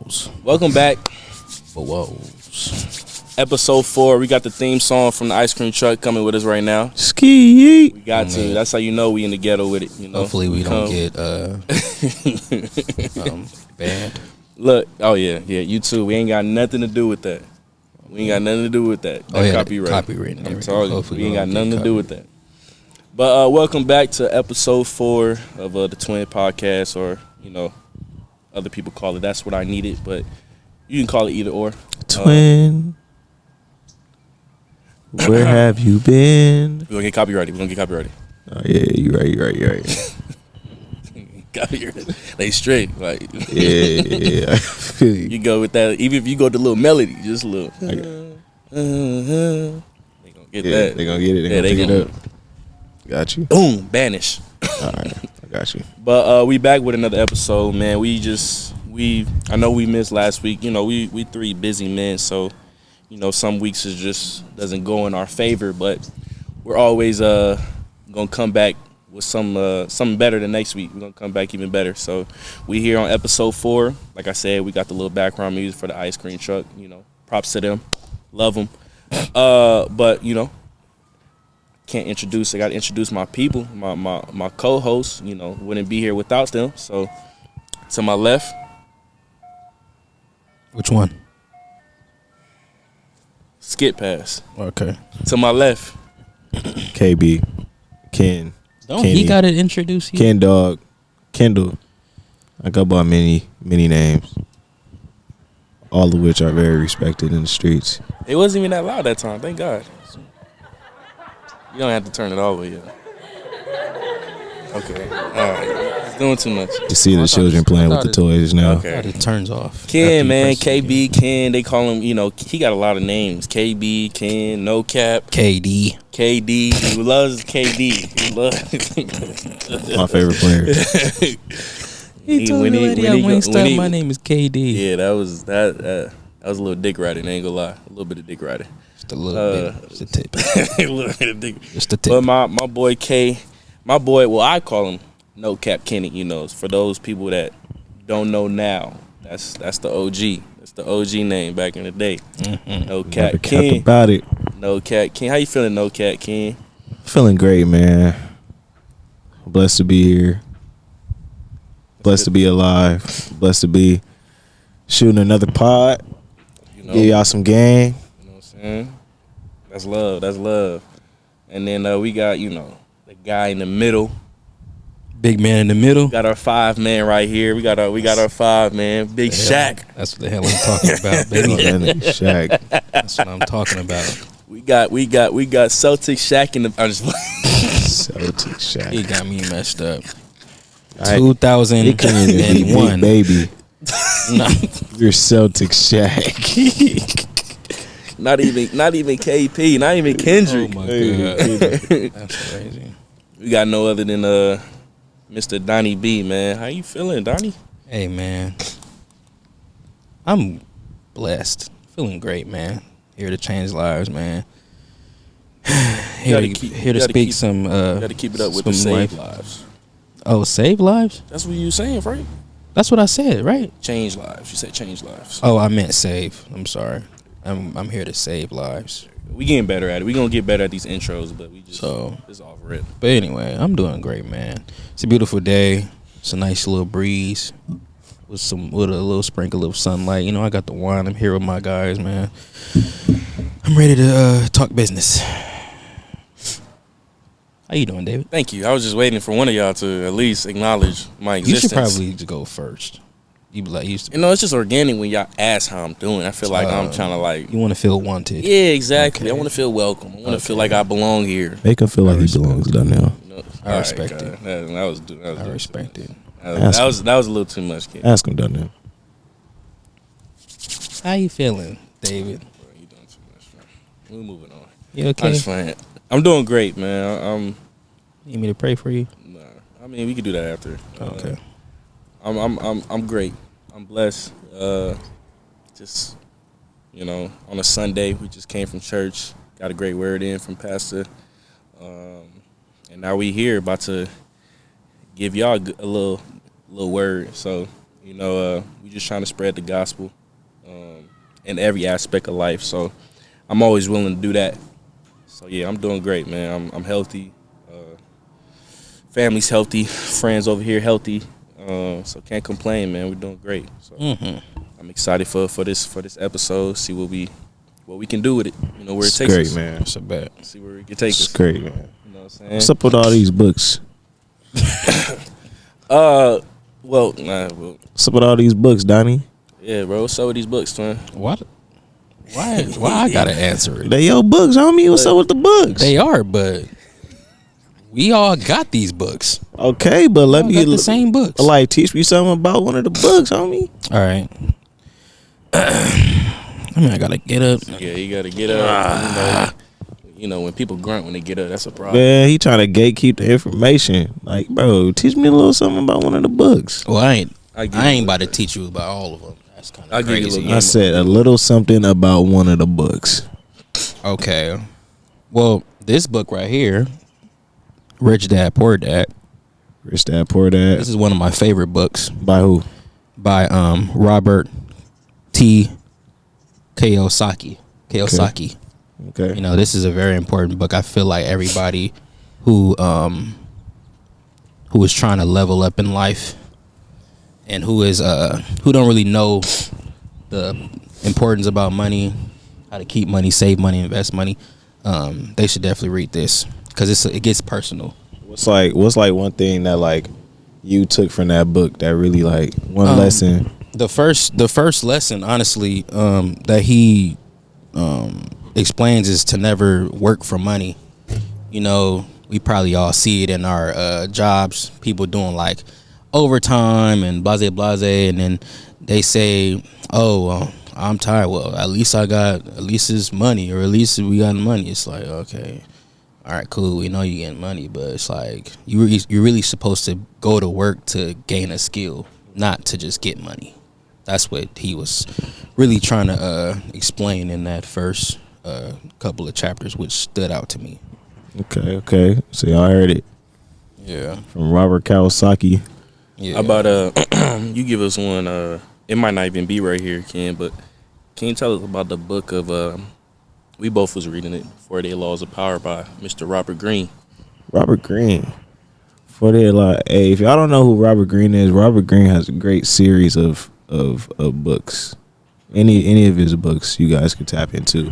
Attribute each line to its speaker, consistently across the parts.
Speaker 1: Woes.
Speaker 2: Welcome back.
Speaker 1: For woes.
Speaker 2: Episode 4. We got the theme song from the ice cream truck coming with us right now.
Speaker 1: Ski.
Speaker 2: We got to.
Speaker 1: Man.
Speaker 2: That's how you know we in the ghetto with it. You know.
Speaker 1: Hopefully we don't get banned.
Speaker 2: Look. Oh yeah. You too. We ain't got nothing to do with that.
Speaker 1: Copyright.
Speaker 2: I'm talking. We ain't got nothing to do with that. But welcome back to episode 4 of the Twin Podcast, or other people call it That's What I Needed, but you can call it either or.
Speaker 1: Twin. Where have you been?
Speaker 2: We're gonna get copyrighted.
Speaker 1: Oh yeah, you're right.
Speaker 2: Copyrighted. They straight. Like
Speaker 1: Yeah. I feel you.
Speaker 2: You go with that. Even if you go to a little melody, just a little. They gonna get that.
Speaker 1: They gonna get it. They gonna pick it up. Got you.
Speaker 2: Boom, banish.
Speaker 1: All right, I got you.
Speaker 2: But we back with another episode, man. I know we missed last week. We 3 busy men, so some weeks it just doesn't go in our favor. But we're always gonna come back with something better than next week. We're gonna come back even better. So we here on episode 4. Like I said, we got the little background music for the ice cream truck. Props to them, love them. But I got to introduce my people, my co-hosts. Wouldn't be here without them. So to my left.
Speaker 1: Which one?
Speaker 2: Skip pass.
Speaker 1: Okay.
Speaker 2: To my left.
Speaker 1: KB. Ken.
Speaker 3: Don't he gotta introduce you?
Speaker 1: Ken Dog. Kendall. I go by many names. All of which are very respected in the streets.
Speaker 2: It wasn't even that loud that time, thank God. You don't have to turn it all the way up. Okay. Alright. It's doing too much.
Speaker 1: You see the children playing with the toys now.
Speaker 2: Okay.
Speaker 3: It turns off.
Speaker 2: Ken, man, KB, Ken, they call him, he got a lot of names. KB, Ken, No Cap.
Speaker 3: KD.
Speaker 2: He loves KD. He loves
Speaker 1: My favorite player.
Speaker 3: He told me already at Wingstop, my name is KD.
Speaker 2: Yeah, that was a little dick riding, I ain't gonna lie. A little bit of dick riding.
Speaker 3: Just a little bit. Just a tip.
Speaker 2: A little bit of dick.
Speaker 3: Just a tip.
Speaker 2: But my boy K, well, I call him No Cap Kenny, for those people that don't know now. That's the OG. That's the OG name back in the day.
Speaker 3: Mm-hmm.
Speaker 2: No Cap Ken.
Speaker 1: About it.
Speaker 2: No Cap Ken. How you feeling, No Cap Ken?
Speaker 1: Feeling great, man. Blessed to be here. Blessed to be alive. Blessed to be shooting another pod. Give y'all some game.
Speaker 2: You know what I'm saying? That's love. And then we got, the guy in the middle.
Speaker 3: Big man in the middle.
Speaker 2: Got our 5 man right here. We got our 5 man. Big Shaq.
Speaker 3: That's what the hell I'm talking about, baby.
Speaker 1: Shaq.
Speaker 3: That's what I'm talking about.
Speaker 2: We got Celtic Shaq in the. I'm just
Speaker 1: Celtic Shaq.
Speaker 3: He got me messed up.
Speaker 1: 2001 baby.
Speaker 3: No.
Speaker 1: You're Celtic Shaq.
Speaker 2: not even KP, not even Kendrick.
Speaker 3: Oh my God. That's crazy.
Speaker 2: We got no other than Mr. Donnie B, man. How you feeling, Donnie?
Speaker 3: Hey, man. I'm blessed. Feeling great, man. Here to change lives, man. Here to speak some.
Speaker 2: Got to keep it up with the save lives.
Speaker 3: Oh, save lives?
Speaker 2: That's what you saying, right?
Speaker 3: That's what I said, right?
Speaker 2: Change lives. You said change lives.
Speaker 3: Oh, I meant save. I'm sorry. I'm here to save lives.
Speaker 2: We getting better at it. We gonna get better at these intros, but we just it's off rip.
Speaker 3: But anyway, I'm doing great, man. It's a beautiful day. It's a nice little breeze with a little sprinkle of sunlight. I got the wine. I'm here with my guys, man. I'm ready to talk business. How you doing, David?
Speaker 2: Thank you. I was just waiting for one of y'all to at least acknowledge my existence.
Speaker 3: You should probably go first. You be like, used to.
Speaker 2: It's just organic when y'all ask how I'm doing. I feel like I'm trying to
Speaker 3: You want to feel wanted.
Speaker 2: Yeah, exactly.
Speaker 3: Okay.
Speaker 2: I want to feel welcome. I want to feel like I belong here.
Speaker 1: Make him feel like he belongs down now.
Speaker 3: I respect it.
Speaker 2: I
Speaker 3: respect it.
Speaker 2: That was a little too much, kid.
Speaker 1: Ask him down now.
Speaker 3: How you feeling, David?
Speaker 2: Bro, you doing too much, man. We're moving on.
Speaker 3: You okay?
Speaker 2: I'm just playing. I'm doing great, man.
Speaker 3: You need me to pray for you?
Speaker 2: Nah. I mean, we could do that after.
Speaker 3: Okay.
Speaker 2: I'm great. I'm blessed. Just on a Sunday, we just came from church, got a great word in from Pastor, and now we here about to give y'all a little word. So You know, we just trying to spread the gospel in every aspect of life. So I'm always willing to do that. So yeah, I'm doing great, man. I'm healthy. Family's healthy. Friends over here healthy. So can't complain, man. We're doing great. So I'm excited for this episode. See what we can do with it. You know where it
Speaker 1: It's
Speaker 2: takes
Speaker 1: great,
Speaker 2: us.
Speaker 1: man.
Speaker 3: That's a bet.
Speaker 2: See where it can take
Speaker 1: It's
Speaker 2: us.
Speaker 1: great, man.
Speaker 2: You know what I'm saying?
Speaker 1: What's up with all these books?
Speaker 2: Well,
Speaker 1: What's up with all these books, Donnie?
Speaker 2: yeah, bro. What's up with these books, twin?
Speaker 3: What? Why I gotta answer it?
Speaker 1: They your books, homie. What's up with the books?
Speaker 3: They are, but we all got these books.
Speaker 1: Okay, but let
Speaker 3: We
Speaker 1: me
Speaker 3: got the same books.
Speaker 1: like teach me something about one of the books, homie.
Speaker 3: All right. I mean, I gotta get up.
Speaker 2: Yeah, you gotta get up. You know, when people grunt when they get up, that's a problem.
Speaker 1: Man, he trying to gatekeep the information. Like, bro, teach me a little something about one of the books.
Speaker 3: Well, I
Speaker 2: give
Speaker 3: ain't
Speaker 2: you
Speaker 3: about to teach you about all of them. That's kind
Speaker 2: I'll
Speaker 3: of
Speaker 2: give you a
Speaker 3: crazy.
Speaker 2: little
Speaker 1: I said a little something about one of the books.
Speaker 3: Okay. Well, this book right here, Rich Dad Poor Dad.
Speaker 1: Rich Dad, Poor Dad.
Speaker 3: This is one of my favorite books
Speaker 1: By who?
Speaker 3: by Robert T. Kiyosaki. Kiyosaki.
Speaker 1: Okay.
Speaker 3: You know, this is a very important book. I feel like everybody who is trying to level up in life and who don't really know the importance about money, how to keep money, save money, invest money, they should definitely read this because it gets personal.
Speaker 1: What's like one thing that like you took from that book that really like one lesson?
Speaker 3: The first lesson, honestly, that he explains is to never work for money. You know, we probably all see it in our jobs. People doing like overtime and blase, and then they say, "Oh, I'm tired." Well, at least it's money, or at least we got money. It's like, okay, all right, cool. We know you getting money, but it's like you're really supposed to go to work to gain a skill, not to just get money. That's what he was really trying to explain in that first couple of chapters, which stood out to me.
Speaker 1: Okay. So y'all heard it
Speaker 3: Yeah.
Speaker 1: from Robert Kiyosaki.
Speaker 3: Yeah.
Speaker 2: How about you give us one? It might not even be right here, Ken, but can you tell us about the book of we both was reading it, 48 Laws of Power by Mr. Robert Greene.
Speaker 1: Robert Greene. 48 Law. Hey, if y'all don't know who Robert Greene is, Robert Greene has a great series of books. Any of his books you guys can tap into,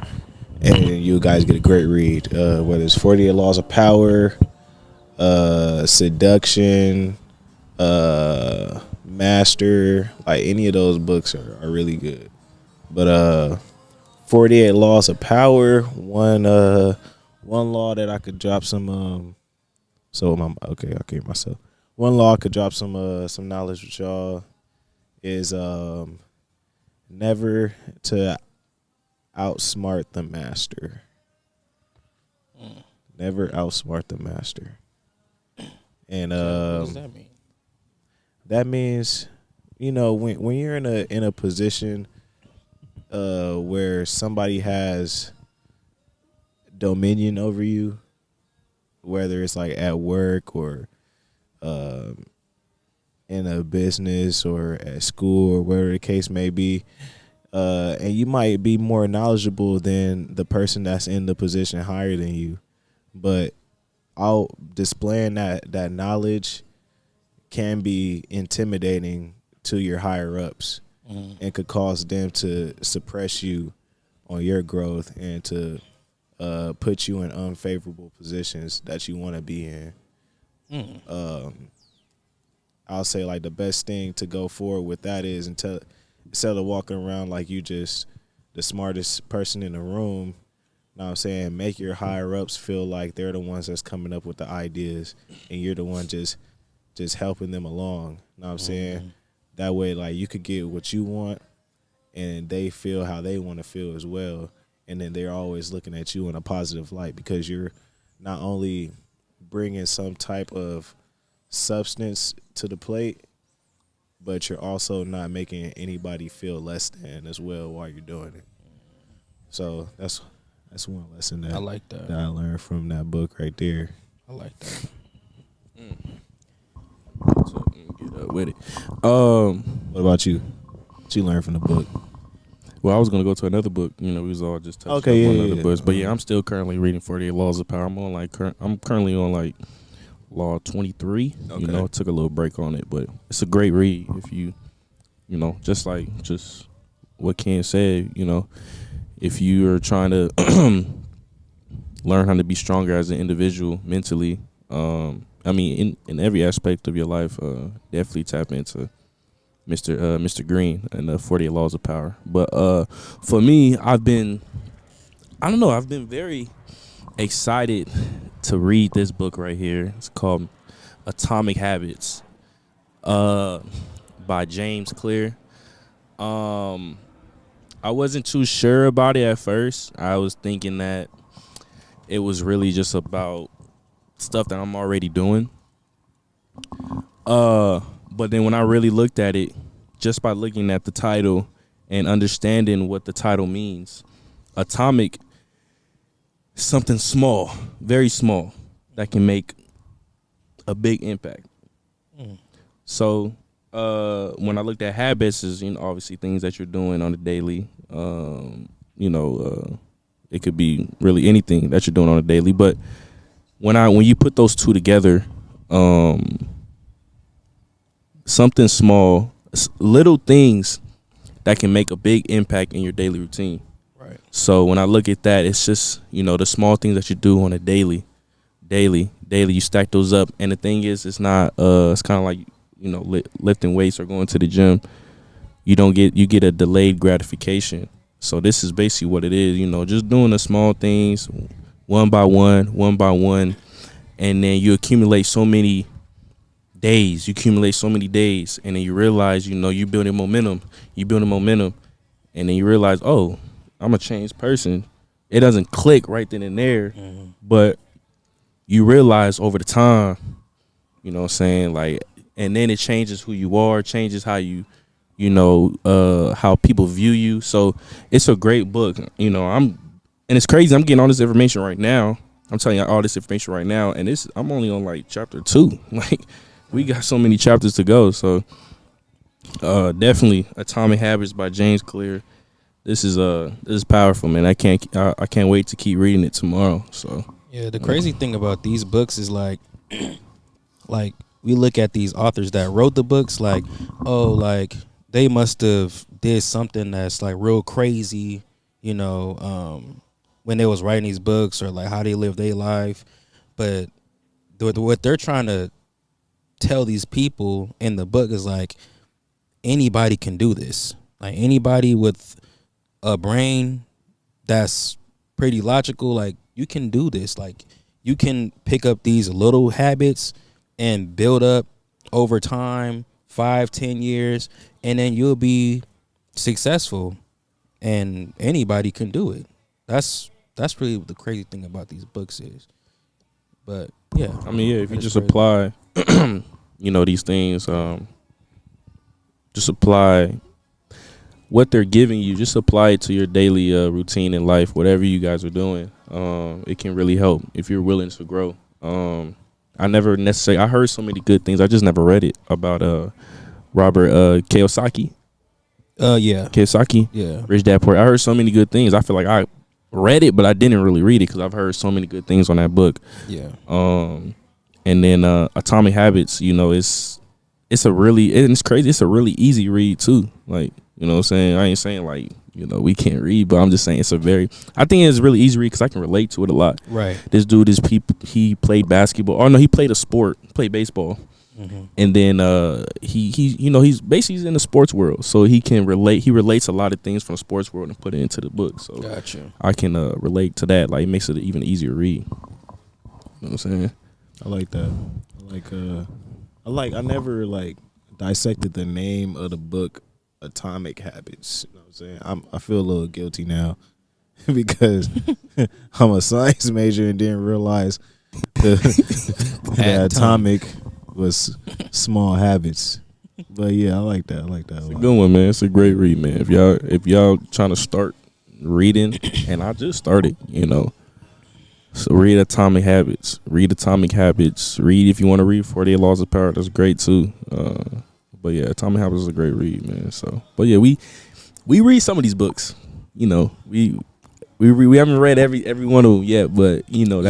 Speaker 1: and you guys get a great read. Whether it's 48 Laws of Power, Seduction, Master, like any of those books are really good. But 48 Laws of Power, one law that I could drop some okay, I'll keep myself. One law I could drop some knowledge with y'all is never to outsmart the master. Never outsmart the master. And
Speaker 3: what does that mean?
Speaker 1: that means, you know, when you're in a position where somebody has dominion over you, whether it's like at work or in a business or at school or whatever the case may be, and you might be more knowledgeable than the person that's in the position higher than you, but out displaying that knowledge can be intimidating to your higher ups and could cause them to suppress you on your growth and to put you in unfavorable positions that you want to be in. I'll say like the best thing to go forward with that is instead of walking around like you just the smartest person in the room, you know what I'm saying, make your higher ups feel like they're the ones that's coming up with the ideas and you're the one just helping them along. You know what I'm saying? That way like you could get what you want and they feel how they want to feel as well. And then they're always looking at you in a positive light because you're not only bringing some type of substance to the plate, but you're also not making anybody feel less than as well while you're doing it. So that's one lesson that
Speaker 3: I like that.
Speaker 1: I learned from that book right there.
Speaker 3: I like that.
Speaker 2: So, get up. with it.
Speaker 1: What about you? What you learned from the book?
Speaker 2: Well, I was gonna go to another book. You know, we was all just touching
Speaker 1: Okay,
Speaker 2: up
Speaker 1: yeah,
Speaker 2: on
Speaker 1: yeah,
Speaker 2: other books. But yeah,
Speaker 1: uh-huh.
Speaker 2: I'm still currently reading 48 Laws of Power. I'm currently on like law 23.
Speaker 1: Okay.
Speaker 2: You know, took a little break on it, but it's a great read if you know, just what Ken said. You know, if you are trying to learn how to be stronger as an individual mentally, I mean, in every aspect of your life, definitely tap into Mr. Greene and the 48 Laws of Power. But for me, I've been very excited to read this book right here. It's called Atomic Habits by James Clear. I wasn't too sure about it at first. I was thinking that it was really just about stuff that I'm already doing. But then when I really looked at it, just by looking at the title and understanding what the title means, atomic, something small, very small, that can make a big impact. So when I looked at habits, is obviously things that you're doing on a daily. It could be really anything that you're doing on a daily. But when you put those two together, something small, little things that can make a big impact in your daily routine.
Speaker 3: Right.
Speaker 2: So when I look at that, it's just the small things that you do on a daily. You stack those up, and the thing is, it's not. It's kind of like lifting weights or going to the gym. You get a delayed gratification. So this is basically what it is. Just doing the small things, one by one, and then you accumulate so many days. And then you realize, you're building momentum. And then you realize, oh, I'm a changed person. It doesn't click right then and there, but you realize over the time, what I'm saying, like, and then it changes who you are, changes how you, how people view you. So it's a great book. And it's crazy. I'm getting all this information right now. I'm telling you all this information right now, and I'm only on like chapter 2. Like, we got so many chapters to go. So definitely Atomic Habits by James Clear. This is powerful, man. I can't wait to keep reading it tomorrow. So
Speaker 3: Yeah, the crazy thing about these books is like we look at these authors that wrote the books like, oh, like they must have did something that's like real crazy, when they was writing these books, or like how they live their life. But what they're trying to tell these people in the book is like, anybody can do this. Like, anybody with a brain that's pretty logical, like, you can do this. Like, you can pick up these little habits and build up over time, 5-10 years, and then you'll be successful, and anybody can do it. That's really the crazy thing about these books is. But yeah,
Speaker 2: I mean, yeah, if you just
Speaker 3: crazy.
Speaker 2: apply these things, just apply what they're giving you, just apply it to your daily routine in life, whatever you guys are doing. It can really help if you're willing to grow. I heard so many good things. I just never read it about Robert Kiyosaki.
Speaker 3: Yeah.
Speaker 2: Kiyosaki.
Speaker 3: Yeah.
Speaker 2: Rich Dad Poor. I heard so many good things. I feel like I read it, but I didn't really read it because I've heard so many good things on that book.
Speaker 3: Yeah.
Speaker 2: And then Atomic Habits, it's a really, and it's crazy, it's a really easy read too. Like, what I'm saying? I ain't saying like, we can't read, but I'm just saying I think it's really easy read because I can relate to it a lot.
Speaker 3: Right.
Speaker 2: This dude he played basketball. Oh no, he played a sport, played baseball.
Speaker 3: Mm-hmm.
Speaker 2: And then he's basically in the sports world, so he can relate. He relates a lot of things from the sports world and put it into the book. So
Speaker 3: Gotcha.
Speaker 2: I can relate to that. Like, it makes it even easier read. You know what I'm saying?
Speaker 1: I like that. I never like dissected the name of the book Atomic Habits. You know what I'm saying? I feel a little guilty now because I'm a science major and didn't realize the atomic was small habits. But yeah, I like that.
Speaker 2: It's a good one, man. It's a great read, man. If y'all trying to start reading, and I just started, So read Atomic Habits. Read if you want to read 48 Laws of Power. That's great too. But yeah, Atomic Habits is a great read, man. So, but yeah, we read some of these books. You know, we haven't read every one of them yet, but you know,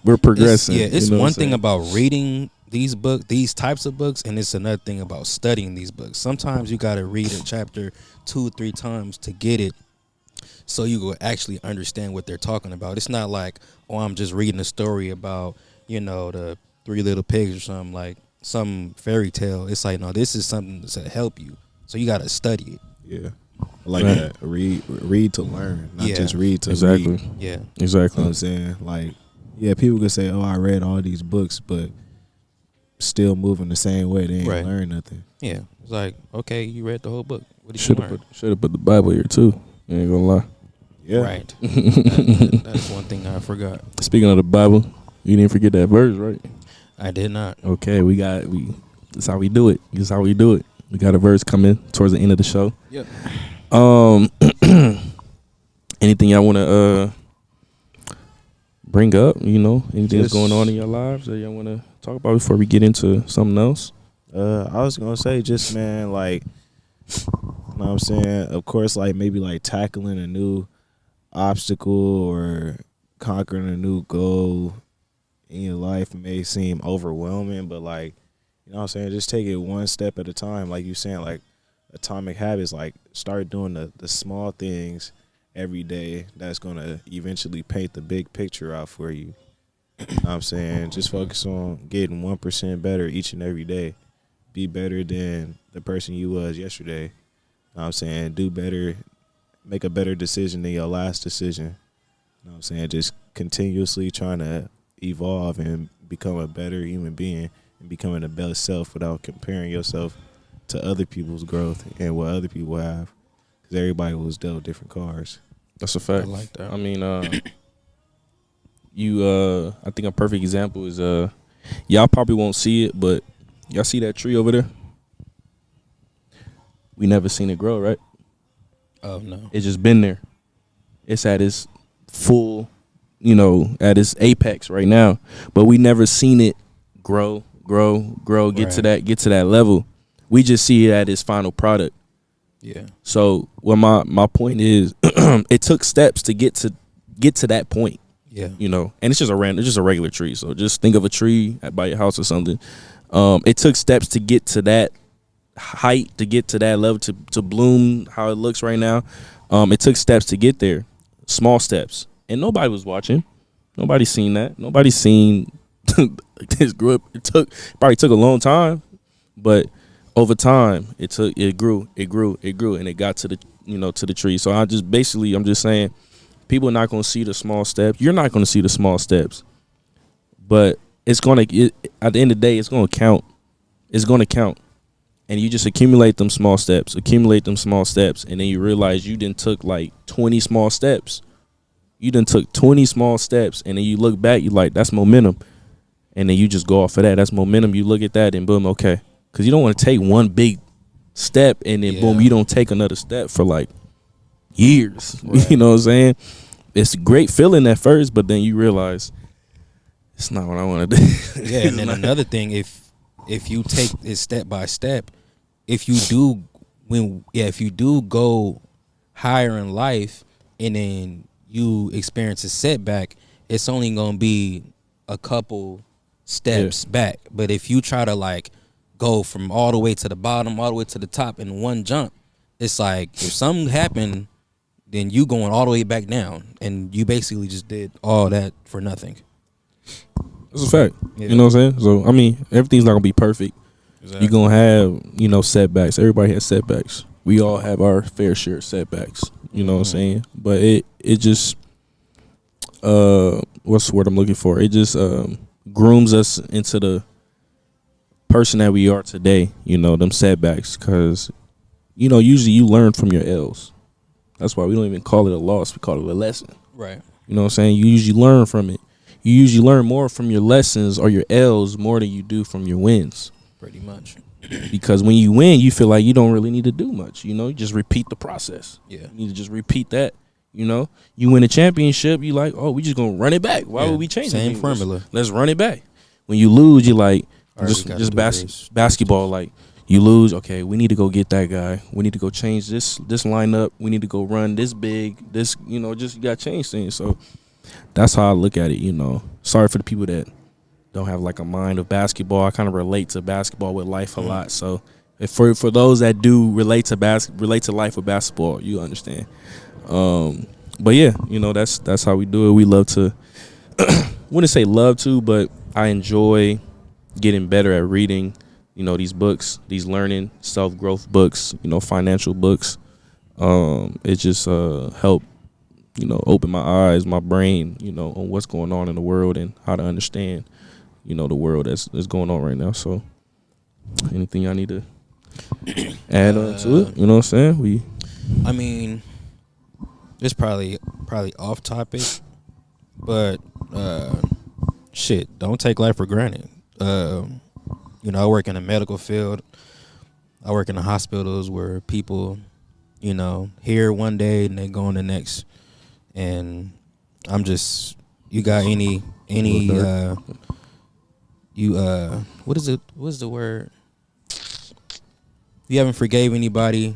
Speaker 2: we're progressing.
Speaker 3: It's
Speaker 2: you know
Speaker 3: one thing about reading these types of books, and it's another thing about studying these books. Sometimes you got to read a chapter 2 or 3 times to get it, so you will actually understand what they're talking about. It's not like, oh, I'm just reading a story about, you know, the 3 Little Pigs or something, like some fairy tale. It's like, no, this is something to help you, so you got to study it.
Speaker 1: Yeah. I like that. Read to learn, not just read to
Speaker 2: exactly.
Speaker 1: read.
Speaker 3: Yeah,
Speaker 1: You
Speaker 2: exactly.
Speaker 1: know what I'm saying? Like, yeah, people could say, oh, I read all these books, but still moving the same way. They ain't learn nothing.
Speaker 3: Yeah, it's like, okay, you read the whole book. What did you learn?
Speaker 2: Should have put the Bible here too. You ain't gonna lie.
Speaker 1: Yeah.
Speaker 3: Right. That's one thing I forgot.
Speaker 2: Speaking of the Bible, you didn't forget that verse, right?
Speaker 3: I did not.
Speaker 2: Okay, that's how we do it. This is how we do it. We got a verse coming towards the end of the show.
Speaker 3: Yep.
Speaker 2: Anything y'all want to bring up? You know, anything that's going on in your lives that y'all want to talk about before we get into something else?
Speaker 1: I was gonna say, just man, like, you know what I'm saying? Of course, like maybe like tackling a new obstacle or conquering a new goal in your life may seem overwhelming, but like, you know what I'm saying, just take it one step at a time. Like you saying, like Atomic Habits, like start doing the small things every day that's gonna eventually paint the big picture out for you. You know what I'm saying? Just focus on getting 1% better each and every day. Be better than the person you was yesterday. You know what I'm saying? Do better, make a better decision than your last decision. You know what I'm saying? Just continuously trying to evolve and become a better human being and becoming the best self without comparing yourself to other people's growth and what other people have. Because everybody was dealt different cards.
Speaker 2: That's a fact.
Speaker 3: I like that.
Speaker 2: I mean, I think a perfect example is y'all probably won't see it, but y'all see that tree over there? We never seen it grow, right?
Speaker 3: Oh no.
Speaker 2: It's just been there. It's at its full, at its apex right now, but we never seen it grow, get to that level. We just see it at its final product.
Speaker 3: Yeah.
Speaker 2: So what my point is, it took steps to get to that point.
Speaker 3: Yeah.
Speaker 2: And it's just a regular tree. So just think of a tree by your house or something. It took steps to get to that height, to get to that level, to bloom how it looks right now. It took steps to get there, small steps, and nobody was watching. Nobody's seen that. Nobody's seen this group. It probably took a long time, but over time it grew, and it got to the tree. So I'm just saying, people are not going to see the small steps. You're not going to see the small steps, but at the end of the day, it's going to count. It's going to count. And you just accumulate them small steps, and then you realize you didn't took like 20 small steps. You done took 20 small steps, and then you look back, you like, that's momentum. And then you just go off of that. That's momentum. You look at that, and boom, okay. Because you don't want to take one big step, and then boom, you don't take another step for like years. Right. You know what I'm saying? It's a great feeling at first, but then you realize it's not what I want to do.
Speaker 3: Yeah, and then another thing, if you take it step by step, if you do go higher in life and then you experience a setback, it's only gonna be a couple steps back. But if you try to like go from all the way to the bottom, all the way to the top in one jump, it's like if something happened, then you going all the way back down, and you basically just did all that for nothing.
Speaker 2: That's a fact.
Speaker 3: Yeah.
Speaker 2: You know what I'm saying? So I mean, everything's not gonna be perfect.
Speaker 3: Exactly.
Speaker 2: You're gonna have, setbacks. Everybody has setbacks. We all have our fair share of setbacks. You know what I'm saying? But it just what's the word I'm looking for? It just grooms us into the person that we are today, them setbacks, because usually you learn from your L's. That's why we don't even call it a loss, we call it a lesson.
Speaker 3: Right.
Speaker 2: You know what I'm saying? You usually learn from it. You usually learn more from your lessons or your L's more than you do from your wins.
Speaker 3: Pretty much.
Speaker 2: Because when you win, you feel like you don't really need to do much. You just repeat the process.
Speaker 3: Yeah.
Speaker 2: You need to just repeat that. You win a championship, you like, oh, we just gonna run it back. Why would we change it?
Speaker 3: Same formula.
Speaker 2: Let's run it back. When you lose, you like,
Speaker 3: Right,
Speaker 2: just basketball, like, You lose, okay, we need to go get that guy. We need to go change this lineup. We need to go run this big. This, just you got to change things. So that's how I look at it, Sorry for the people that don't have like a mind of basketball. I kind of relate to basketball with life a lot. So if for those that do relate to life with basketball, you understand. But yeah, that's how we do it. We love to wouldn't say love to, but I enjoy getting better at reading, these books, these learning, self-growth books, financial books. It just helped, open my eyes, my brain, on what's going on in the world and how to understand, the world that's going on right now. So anything y'all need to add on to it, you know what I'm saying?
Speaker 3: I mean, it's probably off topic, but shit, don't take life for granted. I work in the medical field. I work in the hospitals where people, here one day and they go on the next. And I'm just, you got any what is it? What's the word? You haven't forgave anybody,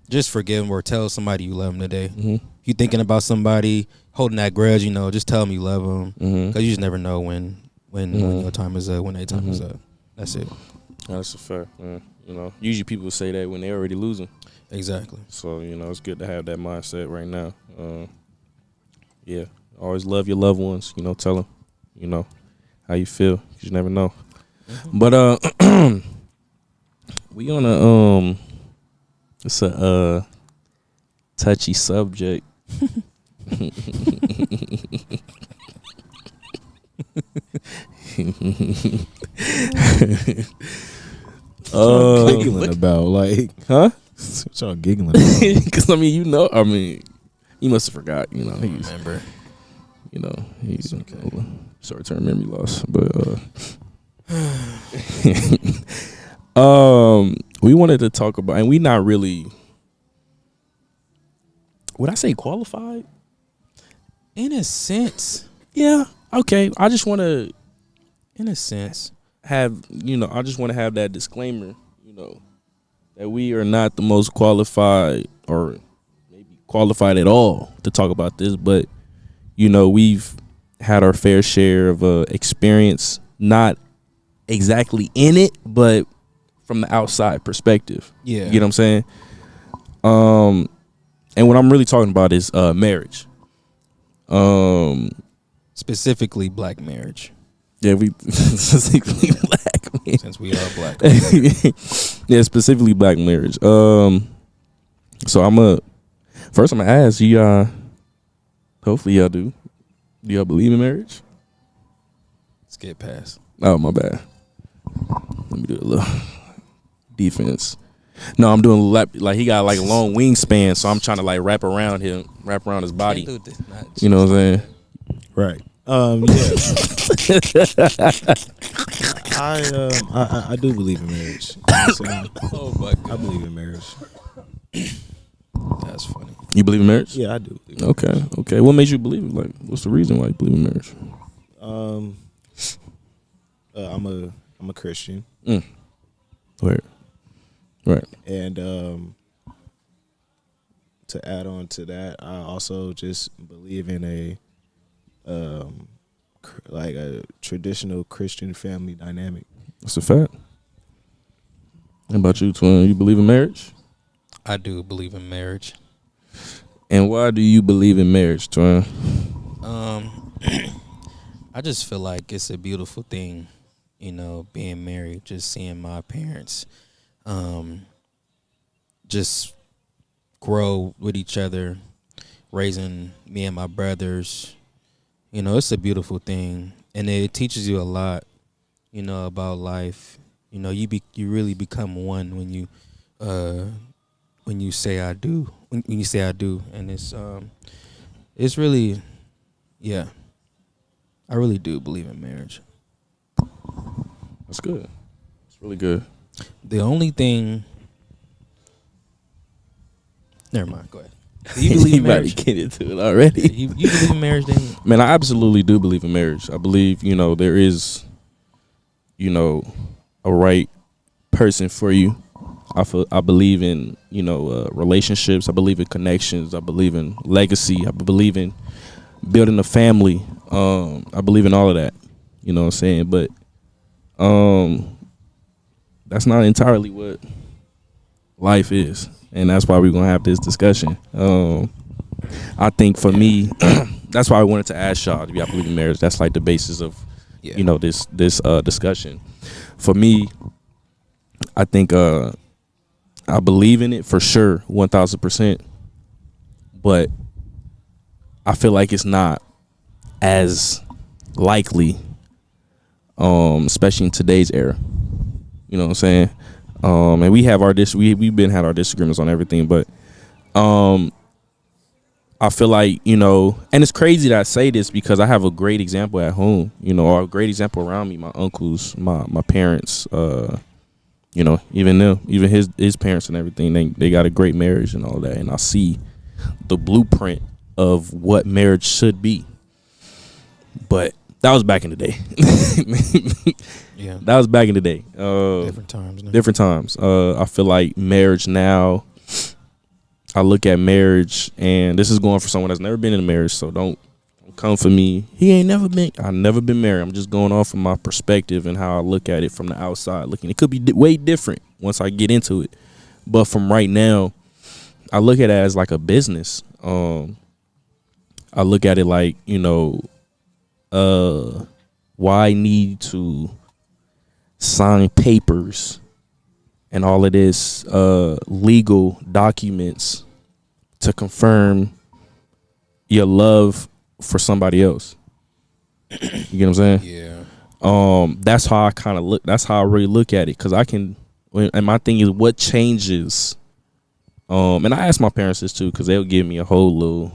Speaker 3: just forgive them or tell somebody you love them today.
Speaker 2: Mm-hmm.
Speaker 3: If you thinking about somebody holding that grudge, just tell them you love them, because you just never know when your time is up, when their time is up. That's it.
Speaker 2: That's a fact, man. Usually people say that when they're already losing.
Speaker 3: Exactly.
Speaker 2: So, it's good to have that mindset right now. Yeah, always love your loved ones. Tell them, how you feel. 'Cause you never know. Mm-hmm. But we on a it's a touchy subject.
Speaker 1: Giggling about
Speaker 2: huh?
Speaker 1: What y'all giggling about?
Speaker 2: Because you must have forgot. He's
Speaker 3: remember.
Speaker 2: He's okay. Short-term memory loss, but we wanted to talk about, and we not really. Would I say qualified?
Speaker 3: In a sense.
Speaker 2: Yeah. Okay. I just want to,
Speaker 3: in a sense,
Speaker 2: have I just want to have that disclaimer, that we are not the most qualified or maybe qualified at all to talk about this, but we've had our fair share of experience, not exactly in it, but from the outside perspective.
Speaker 3: Yeah.
Speaker 2: You get what I'm saying? And what I'm really talking about is marriage.
Speaker 3: Specifically black marriage.
Speaker 2: Yeah, we specifically black, man.
Speaker 3: Since we are black.
Speaker 2: Yeah, specifically black marriage. So I'm gonna ask you, hopefully y'all do. Do y'all believe in marriage?
Speaker 3: Skip pass.
Speaker 2: Oh, my bad. Let me do a little defense. No, I'm doing like he got like a long wingspan, so I'm trying to like wrap around his body. You know what I'm saying?
Speaker 1: Right. Yeah. I do believe in marriage.
Speaker 3: Oh my God.
Speaker 1: I believe in marriage.
Speaker 3: That's funny.
Speaker 2: You believe in marriage?
Speaker 1: Yeah, I do.
Speaker 2: Okay. What made you believe it? Like, what's the reason why you believe in marriage?
Speaker 1: I'm a Christian.
Speaker 2: Right.
Speaker 1: And to add on to that, I also just believe in a traditional Christian family dynamic.
Speaker 2: That's a fact. How about you, twin? You believe in marriage?
Speaker 3: I do believe in marriage.
Speaker 2: And why do you believe in marriage, twin?
Speaker 3: I just feel like it's a beautiful thing, being married, just seeing my parents just grow with each other, raising me and my brothers. It's a beautiful thing, and it teaches you a lot, about life. You really become one when you say I do. When you say I do, and it's really, yeah. I really do believe in marriage.
Speaker 2: That's good. It's really good.
Speaker 3: The only thing. Never mind. Go ahead. Do you believe in marriage?
Speaker 2: Get into it already.
Speaker 3: You believe in marriage, then?
Speaker 2: Man, I absolutely do believe in marriage. I believe, there is, a right person for you. I believe in relationships. I believe in connections. I believe in legacy. I believe in building a family. I believe in all of that. You know what I'm saying? But that's not entirely what life is, and that's why we're gonna have this discussion. I think for me, that's why I wanted to ask y'all if y'all believe in marriage. That's like the basis of this discussion. For me, I think I believe in it for sure, 1,000%. But I feel like it's not as likely, especially in today's era. You know what I'm saying? And we have we've been had our disagreements on everything, but I feel like, and it's crazy that I say this because I have a great example at home, or a great example around me. My uncles, my parents, even them, even his parents and everything. They got a great marriage and all that, and I see the blueprint of what marriage should be. But that was back in the day.
Speaker 3: Yeah,
Speaker 2: that was back in the day.
Speaker 3: different times. No?
Speaker 2: Different times. I feel like marriage now. I look at marriage, and this is going for someone that's never been in a marriage, so don't come for me. I've never been married. I'm just going off of my perspective and how I look at it from the outside looking. It could be way different once I get into it. But from right now, I look at it as like a business. I look at it like, why need to sign papers and all of this legal documents to confirm your love for somebody else. You get what I'm saying?
Speaker 3: Yeah.
Speaker 2: That's how I kind of look. That's how I really look at it. Cause and my thing is, what changes? And I ask my parents this too, cause they'll give me a whole little,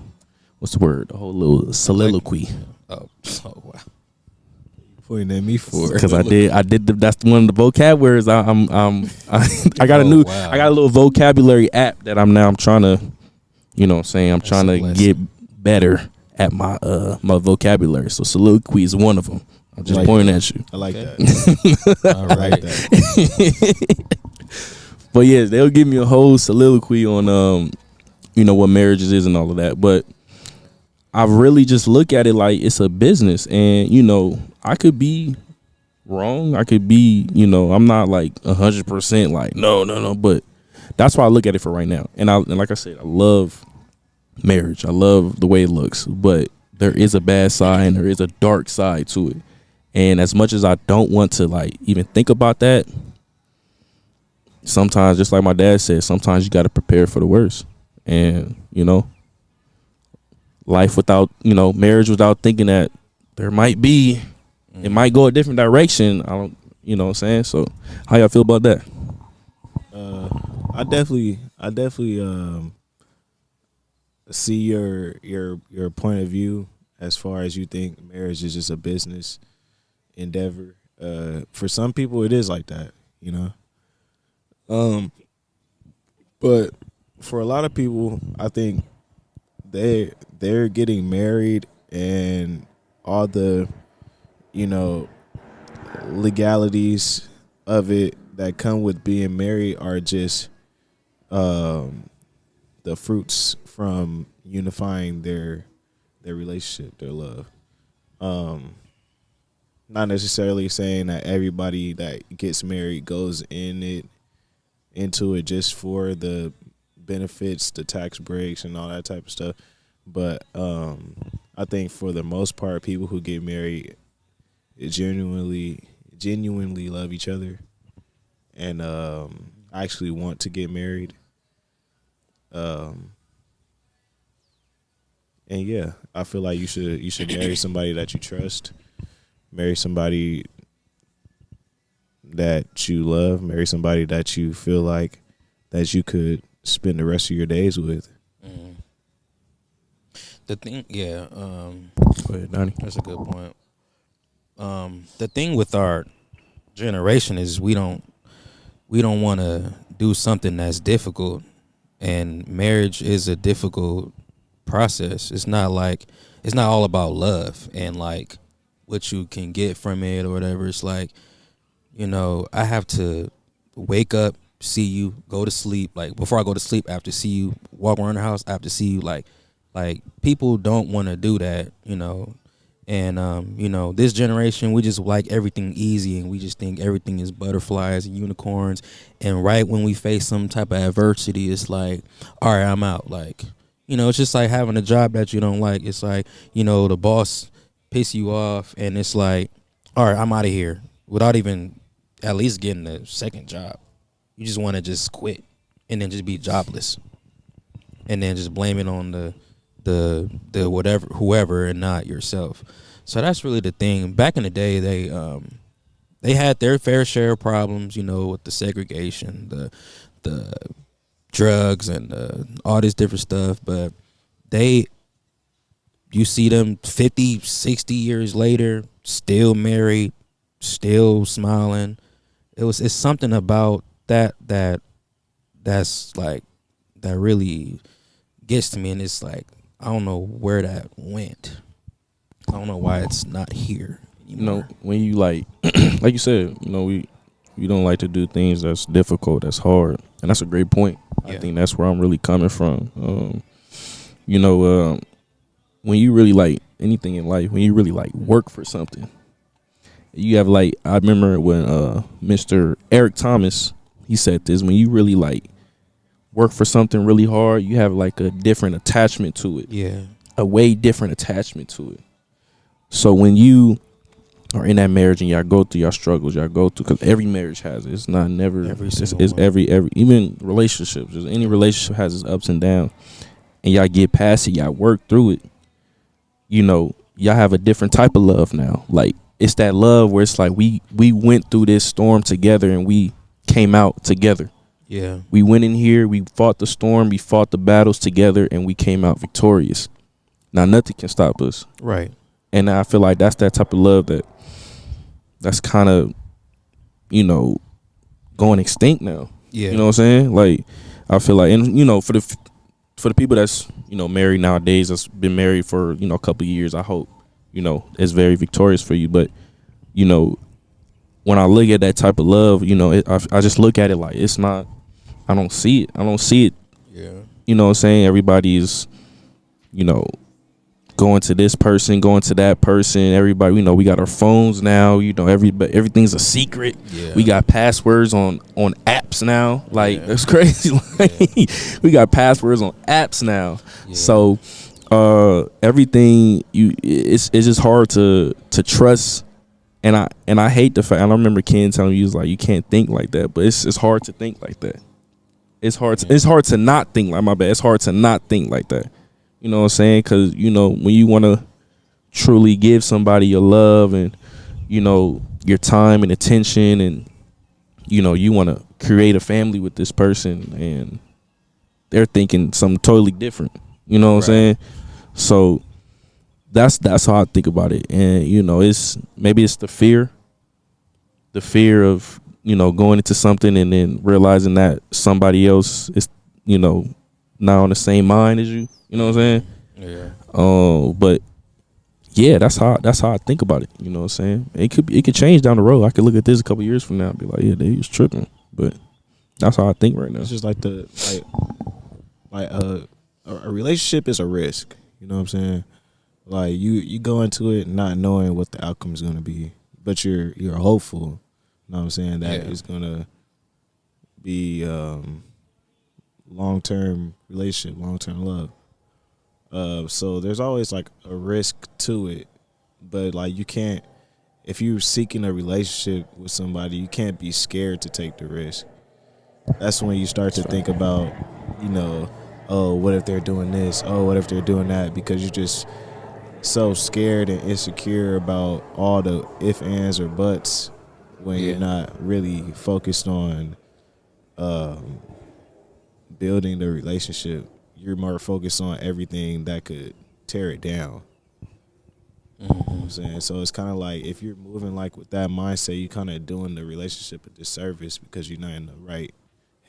Speaker 2: what's the word? A whole little soliloquy.
Speaker 3: Oh wow.
Speaker 1: Pointing at me for
Speaker 2: Because I did. That's one of the vocab words. I got I got a little vocabulary app that I'm trying to, I'm trying to get better at my my vocabulary. So soliloquy is one of them. I'm just pointing at you.
Speaker 1: I like that.
Speaker 3: All right.
Speaker 1: like that.
Speaker 2: But yeah, they'll give me a whole soliloquy on what marriages is and all of that. But I really just look at it like it's a business, and I could be wrong. I could be, I'm not like 100% like no, but that's why I look at it for right now. And like I said, I love marriage. I love the way it looks, but there is a bad side and there is a dark side to it. And as much as I don't want to like even think about that, sometimes, just like my dad said, sometimes you got to prepare for the worst. And life without, marriage without thinking that there might be, it might go a different direction. I don't, what I'm saying? So how y'all feel about that?
Speaker 1: I definitely see your point of view as far as you think marriage is just a business endeavor. For some people it is like that, but for a lot of people, I think they're getting married and all the legalities of it that come with being married are just the fruits from unifying their relationship, their love. Not necessarily saying that everybody that gets married goes into it just for the benefits, the tax breaks, and all that type of stuff. But I think for the most part, people who get married genuinely love each other and actually want to get married. And yeah, I feel like you should marry somebody that you trust, marry somebody that you love, marry somebody that you feel like that you could spend the rest of your days with.
Speaker 3: The thing,
Speaker 2: Go ahead, Donnie.
Speaker 3: that's a good point. The thing with our generation is we don't want to do something that's difficult, and marriage is a difficult process. It's not all about love and like what you can get from it or whatever. It's like, I have to wake up, see you, go to sleep. Like before I go to sleep, I have to see you. Walk around the house, I have to see you. Like people don't want to do that, you know. And you know, this generation, we just like everything easy, and we just think everything is butterflies and unicorns. And right when we face some type of adversity, it's like, all right, I'm out. Like, you know, it's just like having a job that you don't like. It's like, you know, the boss piss you off, and it's like, all right, I'm out of here without even at least getting a second job. You just want to just quit and then just be jobless, and then just blame it on the whatever, whoever, and not yourself. So that's really the thing. Back in the day, they had their fair share of problems, you know, with the segregation, the drugs, and all this different stuff. But you see them 50, 60 years later, still married, still smiling. It's something about that's like that really gets to me, and it's like I don't know where that went. I don't know why it's not here anymore.
Speaker 2: You know, when you like you said, you know, we don't like to do things that's difficult, that's hard, and that's a great point.
Speaker 3: Yeah.
Speaker 2: I think that's where I'm really coming from. You know, when you really like anything in life, when you really like work for something, you have like I remember when Mr. Eric Thomas, he said this: when you really like work for something really hard, you have like a different attachment to it.
Speaker 3: Yeah.
Speaker 2: A way different attachment to it. So when you are in that marriage and y'all go through your struggles, y'all go through, because every marriage has it. It's not never. It's every even relationships. Just any relationship has its ups and downs, and y'all get past it. Y'all work through it. You know, y'all have a different type of love now. Like it's that love where it's like we went through this storm together and we came out together.
Speaker 3: Yeah.
Speaker 2: We went in here, we fought the storm, we fought the battles together, and we came out victorious. Now nothing can stop us.
Speaker 3: Right.
Speaker 2: And I feel like that's that type of love that's kind of, you know, going extinct now.
Speaker 3: Yeah.
Speaker 2: You know what I'm saying? Like I feel like, and you know, for the people that's, you know, married nowadays, that's been married for, you know, a couple of years, I hope, you know, it's very victorious for you. But, you know, when I look at that type of love, you know, I just look at it like it's not. I don't see it.
Speaker 3: Yeah.
Speaker 2: You know what I'm saying? Everybody's, you know, going to this person, going to that person. Everybody, you know, we got our phones now. You know, everything's a secret.
Speaker 3: Yeah.
Speaker 2: We got passwords on apps now. Like
Speaker 3: Yeah.
Speaker 2: that's crazy. Like, we got passwords on apps now.
Speaker 3: Yeah.
Speaker 2: So everything it's just hard to trust. And I hate the fact. And I remember Ken telling me, he was like, you can't think like that. But it's hard to think like that. It's hard to not think like, my bad. It's hard to not think like that. You know what I'm saying? Because, you know, when you want to truly give somebody your love and, you know, your time and attention, and, you know, you want to create a family with this person, and they're thinking something totally different. You know what I'm saying? So that's how I think about it. And, you know, it's the fear of, you know, going into something and then realizing that somebody else is, you know, not on the same mind as you. You know what I'm saying?
Speaker 3: Yeah.
Speaker 2: But yeah, that's how I think about it. You know what I'm saying? It could change down the road. I could look at this a couple years from now and be like, yeah, they was tripping. But that's how I think right now.
Speaker 1: It's just like a relationship is a risk. You know what I'm saying? Like you go into it not knowing what the outcome is going to be, but you're hopeful. You know what I'm saying? That it's going to be long-term relationship, long-term love. So there's always like a risk to it, but like you can't, if you're seeking a relationship with somebody, you can't be scared to take the risk. That's when you start to think about, you know, oh, what if they're doing this? Oh, what if they're doing that? Because you're just so scared and insecure about all the if, ands, or buts when you're not really focused on building the relationship. You're more focused on everything that could tear it down. You know what I'm saying? So it's kind of like if you're moving like with that mindset, you're kind of doing the relationship a disservice because you're not in the right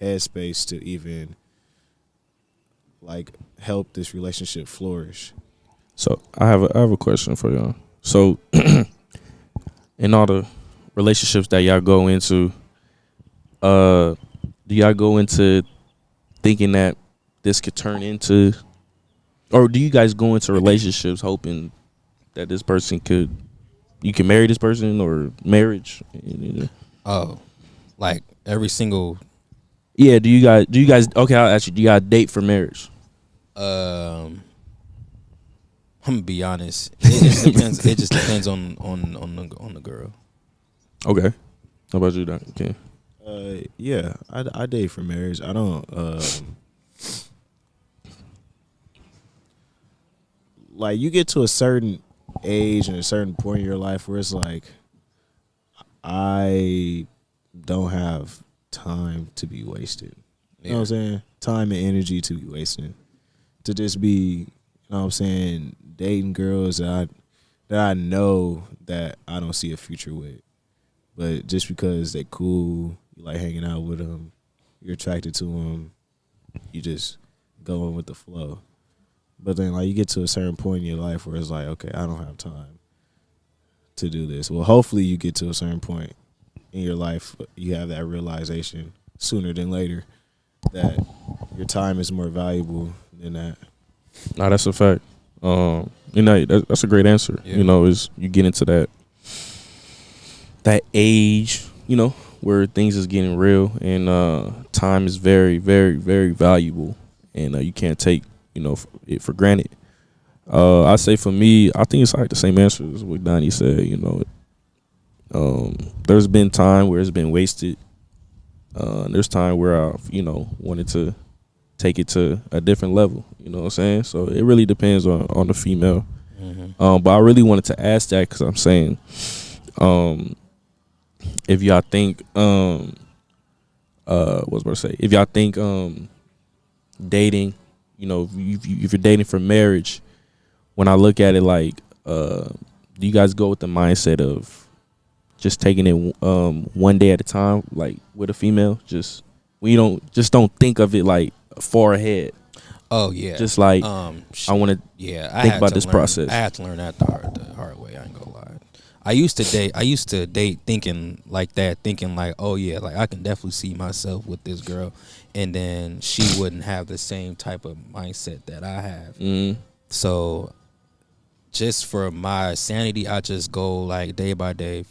Speaker 1: headspace to even like help this relationship flourish.
Speaker 2: So I have a question for y'all. So in all the relationships that y'all go into, Do y'all go into thinking that this could turn into, or do you guys go into relationships hoping that this person you can marry this person or marriage?
Speaker 3: Oh, like every single.
Speaker 2: Yeah, do you guys okay, I'll ask you, do you guys date for marriage?
Speaker 3: I'm gonna be honest. It just depends. It just depends on the girl.
Speaker 2: Okay. How about you, Doc? Okay.
Speaker 1: Yeah, I date for marriage. I don't like you get to a certain age and a certain point in your life where it's like I don't have time to be wasted. You know what I'm saying? Time and energy to be wasted. To just be, you know what I'm saying, dating girls that I know that I don't see a future with. But just because they cool, you like hanging out with them, you're attracted to them, you just go in with the flow. But then like you get to a certain point in your life where it's like, okay, I don't have time to do this. Well, hopefully you get to a certain point in your life, you have that realization sooner than later that your time is more valuable than that.
Speaker 2: No, that's a fact. That's a great answer.
Speaker 3: Yeah.
Speaker 2: You know, is you get into that age, where things is getting real and time is very, very, very valuable, and you can't take it for granted. I say for me, I think it's like the same answer as what Donnie said. There's been time where it's been wasted. There's time where I've wanted to take it to a different level. You know what I'm saying? So it really depends on the female.
Speaker 3: Mm-hmm.
Speaker 2: But I really wanted to ask that because I'm saying, if y'all think, what was I about to say? If y'all think, dating, if you're dating for marriage, when I look at it like, do you guys go with the mindset of just taking it one day at a time, like with a female? Don't think of it like far ahead.
Speaker 3: Oh yeah.
Speaker 2: Just like I want to think about this process.
Speaker 3: I had to learn that the hard way. I ain't gonna lie. I used to date thinking like that, thinking like, oh yeah, like I can definitely see myself with this girl, and then she wouldn't have the same type of mindset that I have.
Speaker 2: Mm-hmm.
Speaker 3: So, just for my sanity, I just go like day by day,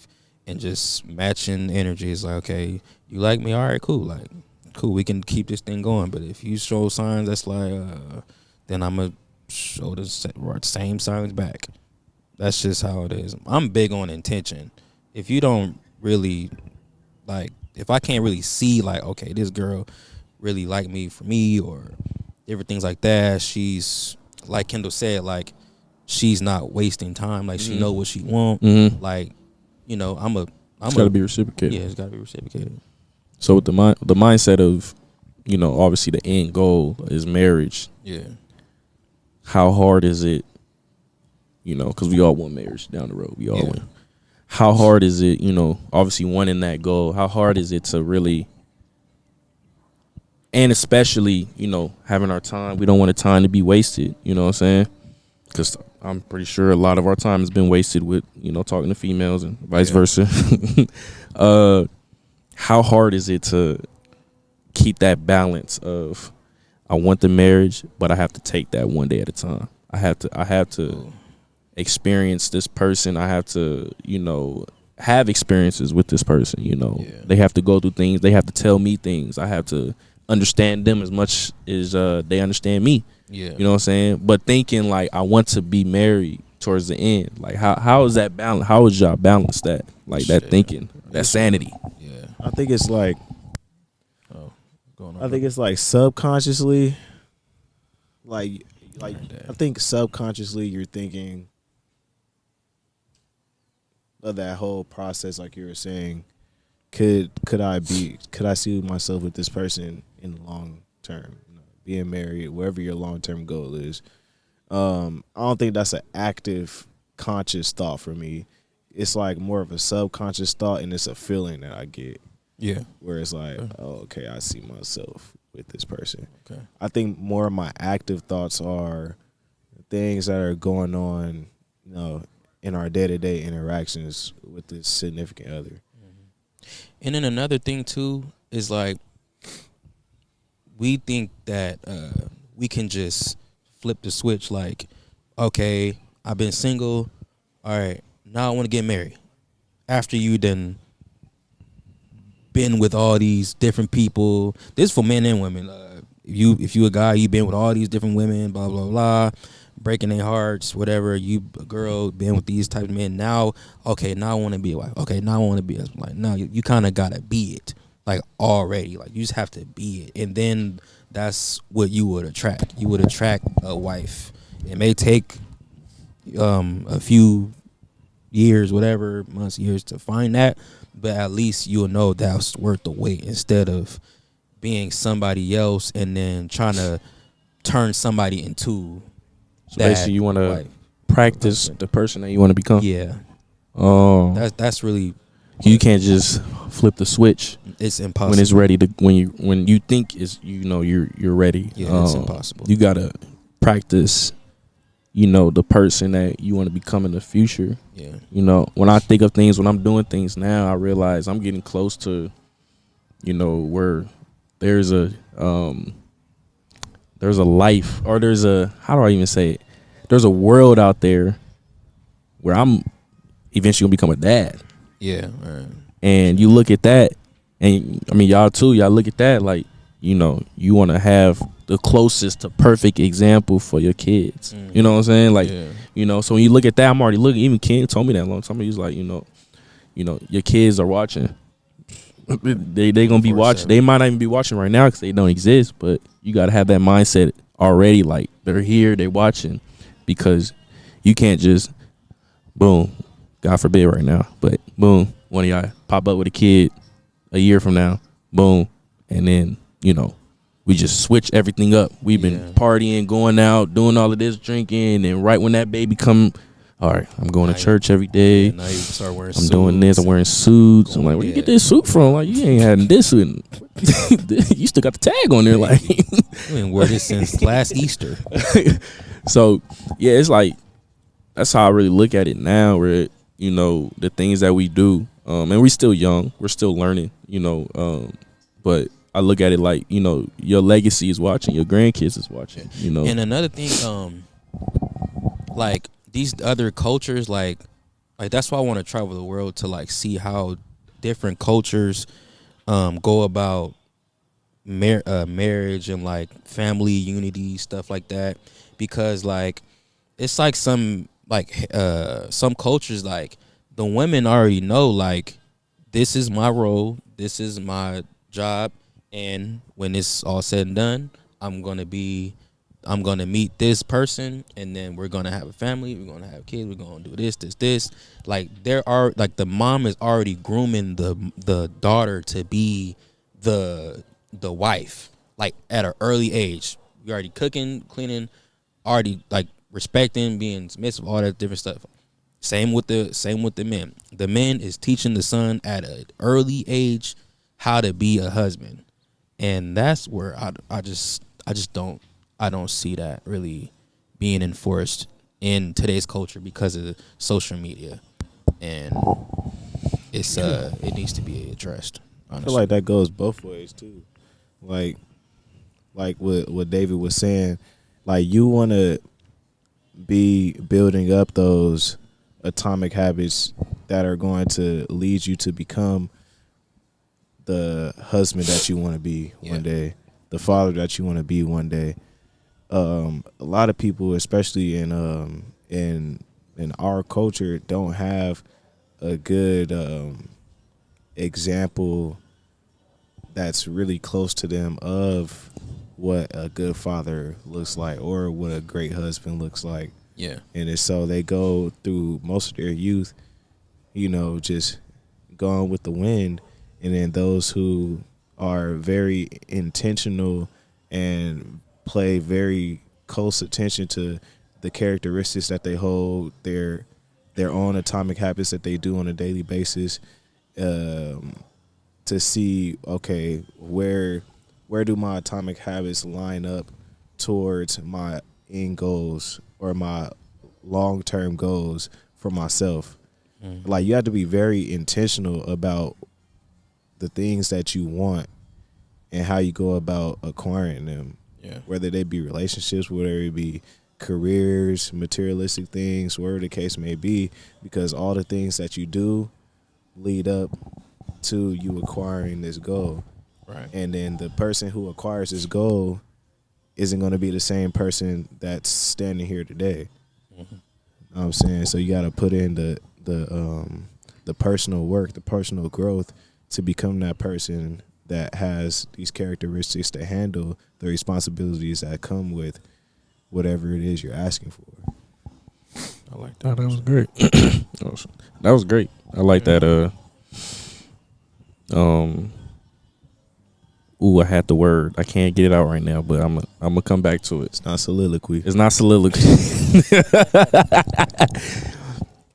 Speaker 3: and just matching energies. Like, okay, you like me? All right, cool. Like, cool. We can keep this thing going. But if you show signs that's like, then I'm gonna show the same signs back. That's just how it is. I'm big on intention. If you don't really like, if I can't really see like, okay, this girl really like me for me or different things like that, she's like Kendall said, like she's not wasting time. Like she know what she want.
Speaker 2: Mm-hmm.
Speaker 3: Like,
Speaker 2: It's got to be reciprocated.
Speaker 3: Yeah, it's got to be reciprocated.
Speaker 2: So with the mindset of, obviously the end goal is marriage.
Speaker 3: Yeah.
Speaker 2: How hard is it? Because we all want marriage down the road. We all want. How hard is it? Obviously wanting that goal. How hard is it to really, and especially, having our time. We don't want the time to be wasted. You know what I'm saying? Because I'm pretty sure a lot of our time has been wasted with, talking to females and vice versa. How hard is it to keep that balance of, I want the marriage, but I have to take that one day at a time. I have to experience this person. I have to, have experiences with this person. They have to go through things. They have to tell me things. I have to understand them as much as they understand me.
Speaker 3: Yeah.
Speaker 2: You know what I'm saying? But thinking like I want to be married towards the end. Like how is that balance? How would y'all balance that? Like that thinking, that sanity.
Speaker 3: Yeah.
Speaker 1: I think it's like
Speaker 3: Going on.
Speaker 1: I think it's like subconsciously, like I think subconsciously you're thinking of that whole process, like you were saying. Could I see myself with this person in the long term? Being married, wherever your long term goal is. I don't think that's an active, conscious thought for me. It's like more of a subconscious thought, and it's a feeling that I get.
Speaker 3: Yeah.
Speaker 1: Where it's like, oh, okay, I see myself with this person.
Speaker 3: Okay.
Speaker 1: I think more of my active thoughts are things that are going on, in our day-to-day interactions with this significant other.
Speaker 3: And then another thing too is like we think that we can just flip the switch. Like, okay, I've been single. All right, now I want to get married. After you done been with all these different people. This is for men and women. If you a guy, you been with all these different women, blah blah blah, breaking their hearts, whatever. You a girl been with these type of men. Now, okay, now I want to be a wife. Okay, now I want to be a like. Now you kind of gotta be it, like already. Like you just have to be it, and then that's what you would attract. You would attract a wife. It may take a few years, whatever, months, years to find that, but at least you'll know that's worth the wait instead of being somebody else and then trying to turn somebody into
Speaker 2: So basically, you want to practice the person that you want to become.
Speaker 3: Yeah.
Speaker 2: Oh,
Speaker 3: That's really,
Speaker 2: you can't just flip the switch
Speaker 3: it's impossible
Speaker 2: when it's ready to when you think is you're ready.
Speaker 3: Yeah, it's impossible.
Speaker 2: You gotta practice. The person that you want to become in the future.
Speaker 3: Yeah.
Speaker 2: When I think of things, when I'm doing things now, I realize I'm getting close to, where there's a life, or how do I even say it? There's a world out there where I'm eventually gonna become a dad.
Speaker 3: Yeah. Right.
Speaker 2: And you look at that, and I mean, y'all too, y'all look at that like, you want to have the closest to perfect example for your kids. You know what I'm saying? Like, so when you look at that, I'm already looking. Even Ken told me that a long time. He was like, your kids are watching. they gonna be watching. They might not even be watching right now because they don't exist. But you gotta have that mindset already. Like they're here, they're watching, because you can't just boom, God forbid right now, but boom, one of y'all pop up with a kid a year from now, boom, and then we just switch everything up. We've been partying, going out, doing all of this, drinking, and right when that baby come, all right, I'm going to church every day.
Speaker 3: Now you start wearing
Speaker 2: I'm doing this. I'm wearing suits. I'm like, where you get this suit from? Like, you ain't had this suit. You still got the tag on there. Like,
Speaker 3: you ain't wore this since last Easter.
Speaker 2: So, yeah, it's like, that's how I really look at it now, where, the things that we do, and we're still young. We're still learning, but I look at it like, your legacy is watching, your grandkids is watching,
Speaker 3: And another thing, like these other cultures, like that's why I want to travel the world to like see how different cultures go about marriage and like family unity, stuff like that, because like it's like some cultures, like the women already know, like, this is my role, this is my job, and when it's all said and done, I'm gonna meet this person, and then we're gonna have a family, we're gonna have kids, we're gonna do this. Like there are like the mom is already grooming the daughter to be the wife, like at an early age. You're already cooking, cleaning, already like respecting, being submissive, all that different stuff. Same with the men. The man is teaching the son at an early age how to be a husband, and that's where I just don't see that really being enforced in today's culture because of social media, and it's it needs to be addressed. Honestly.
Speaker 1: I feel like that goes both ways too. Like what David was saying, like you want to be building up those atomic habits that are going to lead you to become the husband that you want to be one day, the father that you want to be one day. A lot of people, especially in our culture, don't have a good example that's really close to them of what a good father looks like or what a great husband looks like.
Speaker 3: Yeah.
Speaker 1: And it's so they go through most of their youth, just going with the wind. And then those who are very intentional and play very close attention to the characteristics that they hold, their own atomic habits that they do on a daily basis, to see, okay, where do my atomic habits line up towards my end goals or my long-term goals for myself. Like, you have to be very intentional about the things that you want and how you go about acquiring them.
Speaker 3: Yeah.
Speaker 1: Whether they be relationships, whether it be careers, materialistic things, whatever the case may be, because all the things that you do lead up to you acquiring this goal.
Speaker 3: Right.
Speaker 1: And then the person who acquires this goal isn't going to be the same person that's standing here today.
Speaker 3: Mm-hmm.
Speaker 1: You know what I'm saying? So you got to put in the personal work, the personal growth to become that person that has these characteristics to handle the responsibilities that come with whatever it is you're asking for.
Speaker 3: I like
Speaker 2: Oh,
Speaker 3: that.
Speaker 2: that was great. That was great. I like that. Ooh, I had the word. I can't get it out right now, but I'm gonna come back to it.
Speaker 1: It's not soliloquy.
Speaker 2: It's not soliloquy.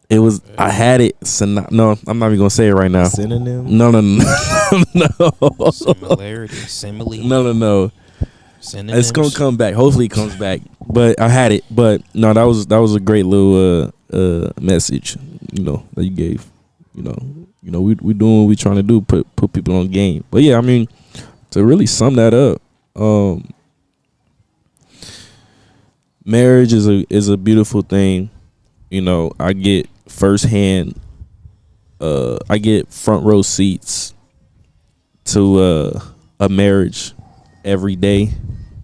Speaker 2: It was. I had it. No, I'm not even gonna say it right now.
Speaker 1: Synonym?
Speaker 2: No. No.
Speaker 3: Similarity, simile.
Speaker 2: No.
Speaker 3: Synonyms.
Speaker 2: It's gonna come back. Hopefully, it comes back. But I had it. But no, that was a great little message. That you gave. We doing what we trying to do. Put people on game. But yeah, I mean, to really sum that up, marriage is a beautiful thing. I get firsthand. I get front row seats to a marriage every day.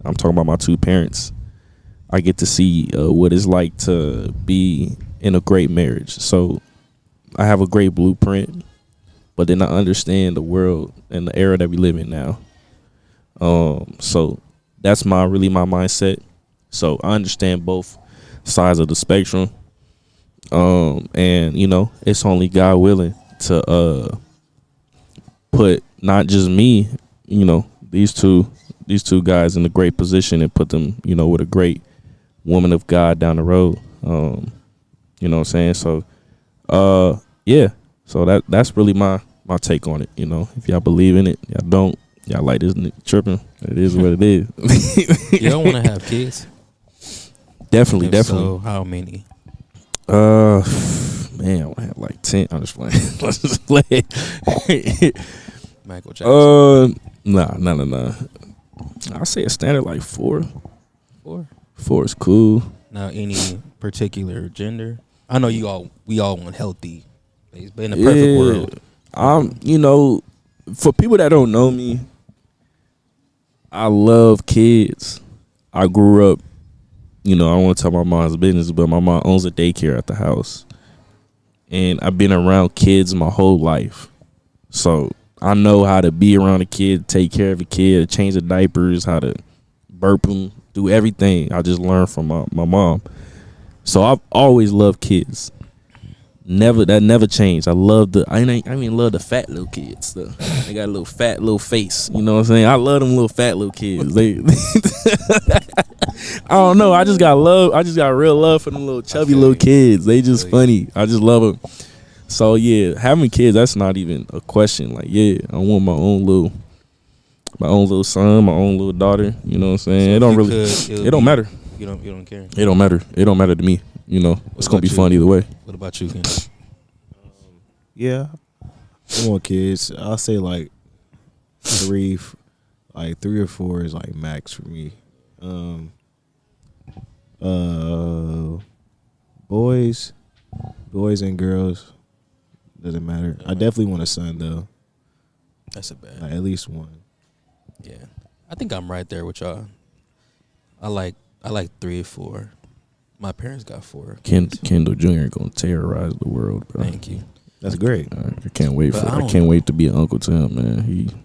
Speaker 2: I'm talking about my two parents. I get to see what it's like to be in a great marriage. So I have a great blueprint, but then I understand the world and the era that we live in now. So that's my mindset. So I understand both sides of the spectrum. And it's only God willing to put not just me, these two guys in a great position and put them, with a great woman of God down the road. You know what I'm saying? So yeah. So that's really my take on it. If y'all believe in it, y'all don't, y'all like this nigga tripping. It is what it is.
Speaker 3: You don't want to have kids?
Speaker 2: Definitely.
Speaker 3: So how many?
Speaker 2: Man, I want to have like 10. I'm just playing. Let's just play.
Speaker 3: Michael Jackson.
Speaker 2: Nah. I say a standard like 4.
Speaker 3: 4.
Speaker 2: 4 is cool.
Speaker 3: Now, any particular gender? I know we all want healthy, but in a perfect world,
Speaker 2: for people that don't know me, I love kids. I grew up, I don't want to tell my mom's business, but my mom owns a daycare at the house. And I've been around kids my whole life. So I know how to be around a kid, take care of a kid, change the diapers, how to burp them, do everything. I just learned from my mom. So I've always loved kids. That never changed. I love the fat little kids. They got a little fat little face. You know what I'm saying? I love them little fat little kids. They I don't know. I just got real love for them little chubby little kids. They just funny. I just love them. So yeah, having kids, that's not even a question. Like, yeah, I want my own little son, my own little daughter. You know what I'm saying?
Speaker 3: So
Speaker 2: it don't matter.
Speaker 3: You don't care.
Speaker 2: It don't matter. It don't matter to me. It's gonna be fun either way.
Speaker 3: What about you, Ken?
Speaker 1: Yeah, I want kids. I'll say like 3 or 4 is like max for me. Boys and girls, doesn't matter. I definitely want a son though.
Speaker 3: That's a bad.
Speaker 1: Like at least one.
Speaker 3: Yeah, I think I'm right there with y'all. I like 3 or 4. My parents got 4.
Speaker 2: Kendall Jr. gonna terrorize the world, bro.
Speaker 3: Thank you.
Speaker 1: That's great.
Speaker 2: I can't wait wait to be an uncle to him, man.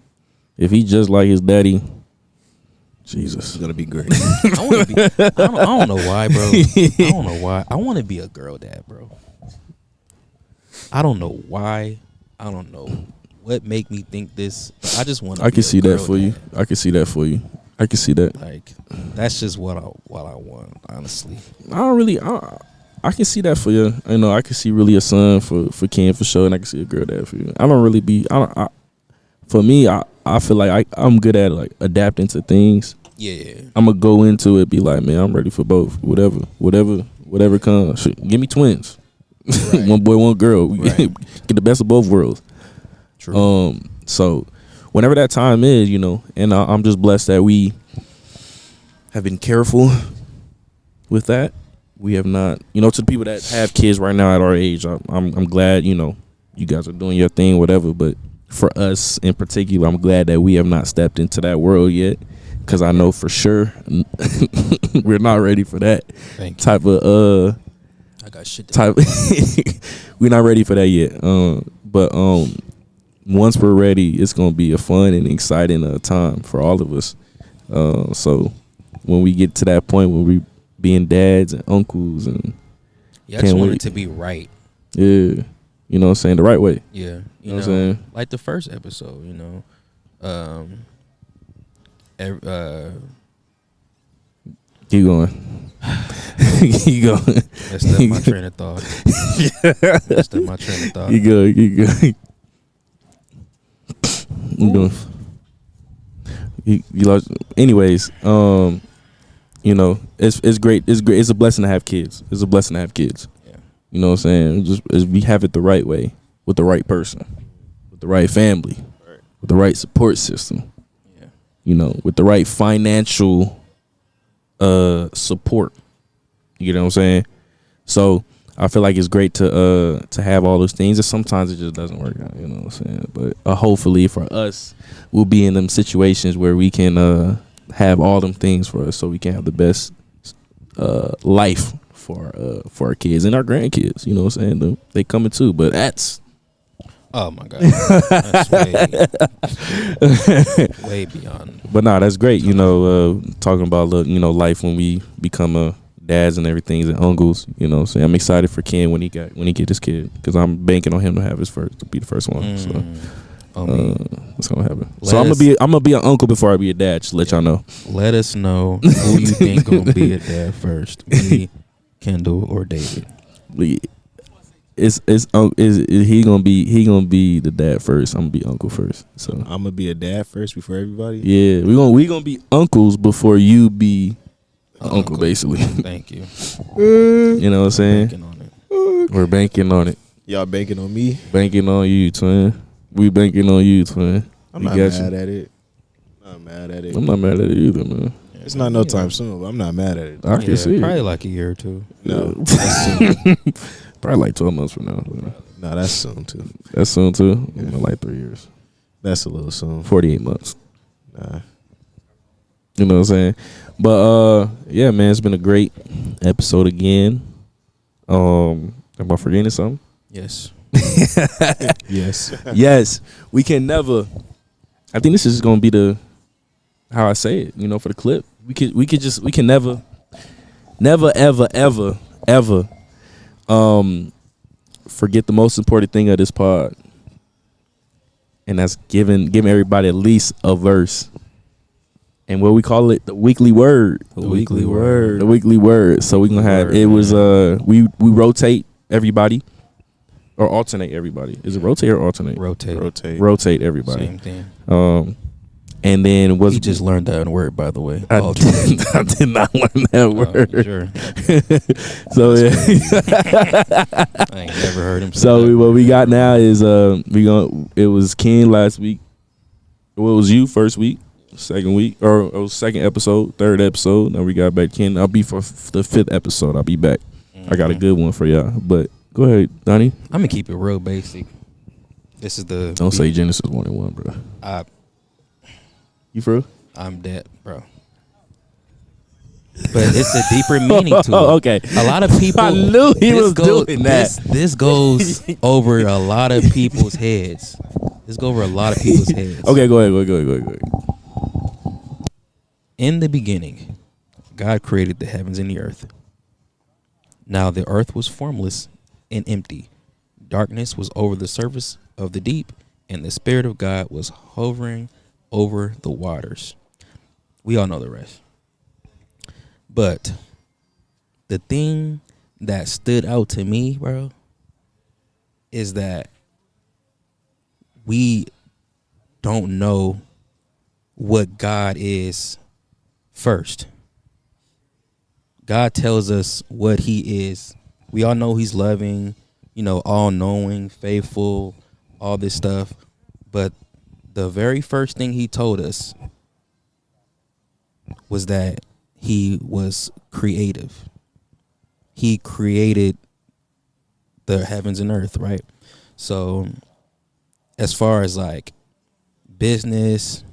Speaker 2: If he just like his daddy, Jesus,
Speaker 1: it's gonna be great.
Speaker 3: I don't know why, bro. I don't know why. I want to be a girl dad, bro. I don't know why. I don't know what make me think this. But I just want.
Speaker 2: I can see that for you. I can see that for you. I can see that.
Speaker 3: Like, that's just what I want, honestly.
Speaker 2: I can see that for you. I can see really a son for Ken for sure, and I can see a girl dad for you. For me, I feel like I'm good at like adapting to things.
Speaker 3: Yeah.
Speaker 2: I'm gonna go into it, be like, man, I'm ready for both. Whatever comes. Shit, give me twins. Right. One boy, one girl. We get the best of both worlds.
Speaker 3: True.
Speaker 2: So whenever that time is, you know, and I'm just blessed that we have been careful with that. We have not, you know, to the people that have kids right now at our age, I'm glad, you know, you guys are doing your thing, whatever. But for us in particular, I'm glad that we have not stepped into that world yet, because I know for sure we're not ready for that type of
Speaker 3: I got shit.
Speaker 2: Type. We're not ready for that yet. But once we're ready, it's gonna be a fun and exciting time for all of us. So when we get to that point when we being dads and uncles and
Speaker 3: I just want it to be right.
Speaker 2: Yeah, you know what I'm saying, the right way.
Speaker 3: Yeah, you know
Speaker 2: what I'm saying,
Speaker 3: like the first episode, you know.
Speaker 2: Keep going. Keep going.
Speaker 3: That's my train of thought. That's my train of thought.
Speaker 2: You go. You going. You lost. Anyways, you know, it's great. It's great. It's a blessing to have kids. It's a blessing to have kids.
Speaker 3: Yeah.
Speaker 2: You know what I'm saying? Just as we have it the right way, with the right person, with the right family, with the right support system.
Speaker 3: Yeah.
Speaker 2: You know, with the right financial support. You know what I'm saying? So I feel like it's great to have all those things, and sometimes it just doesn't work out. You know what I'm saying? But hopefully for us, we'll be in them situations where we can have all them things for us, so we can have the best life for our kids and our grandkids. You know what I'm saying? They coming too, but that's.
Speaker 3: Oh my God, that's way beyond.
Speaker 2: But nah, that's great. You know, talking about life when we become dads and everything and uncles. You know, so I'm excited for Ken when he get his kid, because I'm banking on him to be the first one. So it's gonna happen. So I'm gonna be an uncle before I be a dad. Just to let y'all know.
Speaker 3: Let us know who you think gonna be a dad first, me, Kendall, or David.
Speaker 2: Is he gonna be the dad first? I'm gonna be uncle first. So
Speaker 1: I'm gonna be a dad first before everybody.
Speaker 2: Yeah, we gonna be uncles before you be uncle, basically.
Speaker 3: Thank you.
Speaker 2: You know what I'm saying?
Speaker 3: Banking on it.
Speaker 2: We're banking on it.
Speaker 1: Y'all banking on me?
Speaker 2: Banking on you, twin. We banking on you, twin.
Speaker 1: I'm not mad at it. I'm not mad at it.
Speaker 2: I'm not mad at it either, man.
Speaker 1: It's not no time soon, but I'm not mad at it.
Speaker 2: I can see
Speaker 3: probably
Speaker 2: it.
Speaker 3: like a year or two.
Speaker 1: No, that's soon.
Speaker 2: Probably like 12 months from now.
Speaker 1: No, that's soon too.
Speaker 2: That's soon too.
Speaker 1: Yeah.
Speaker 2: Like 3 years.
Speaker 1: That's a little soon.
Speaker 2: 48 months.
Speaker 1: Nah.
Speaker 2: You know what I'm saying? But yeah, man, it's been a great episode again. Am I forgetting something?
Speaker 3: Yes.
Speaker 1: Yes.
Speaker 2: Yes. We can never. I think this is gonna be how I say it. You know, for the clip, we can never, ever forget the most important thing of this pod, and that's giving everybody at least a verse. And what we call it, the weekly word.
Speaker 3: The weekly word.
Speaker 2: The weekly word. So we're gonna have
Speaker 3: Word,
Speaker 2: it was we rotate everybody or alternate everybody. Is it rotate or alternate?
Speaker 3: Rotate
Speaker 2: everybody.
Speaker 3: Same thing.
Speaker 2: And then
Speaker 3: He just learned that word, by the way.
Speaker 2: I did not learn that word.
Speaker 3: Sure.
Speaker 2: So yeah.
Speaker 3: I ain't never heard him say
Speaker 2: So
Speaker 3: that.
Speaker 2: what we got now is it was Ken last week. Well, it was you first week, second week, or it was second episode, third episode. Now we got back Ken. I'll be for the fifth episode. I'll be back. I got a good one for y'all. But go ahead, Donnie.
Speaker 3: I'm gonna keep it real basic. This is the
Speaker 2: Don't say Genesis 1:1, bro. You for real?
Speaker 3: I'm dead, bro. But it's a deeper meaning to it.
Speaker 2: Okay.
Speaker 3: A lot of people.
Speaker 2: I knew he was doing that.
Speaker 3: This goes over a lot of people's heads. This goes over a lot of people's heads.
Speaker 2: Okay, go ahead.
Speaker 3: In the beginning, God created the heavens and the earth. Now the earth was formless and empty. Darkness was over the surface of the deep, and the Spirit of God was hovering over the waters. We all know the rest. But the thing that stood out to me, bro, is that we don't know what God is first. God tells us what he is. We all know he's loving, all knowing, faithful, all this stuff. But the very first thing he told us was that he was creative. He created the heavens and earth, right? So as far as like business,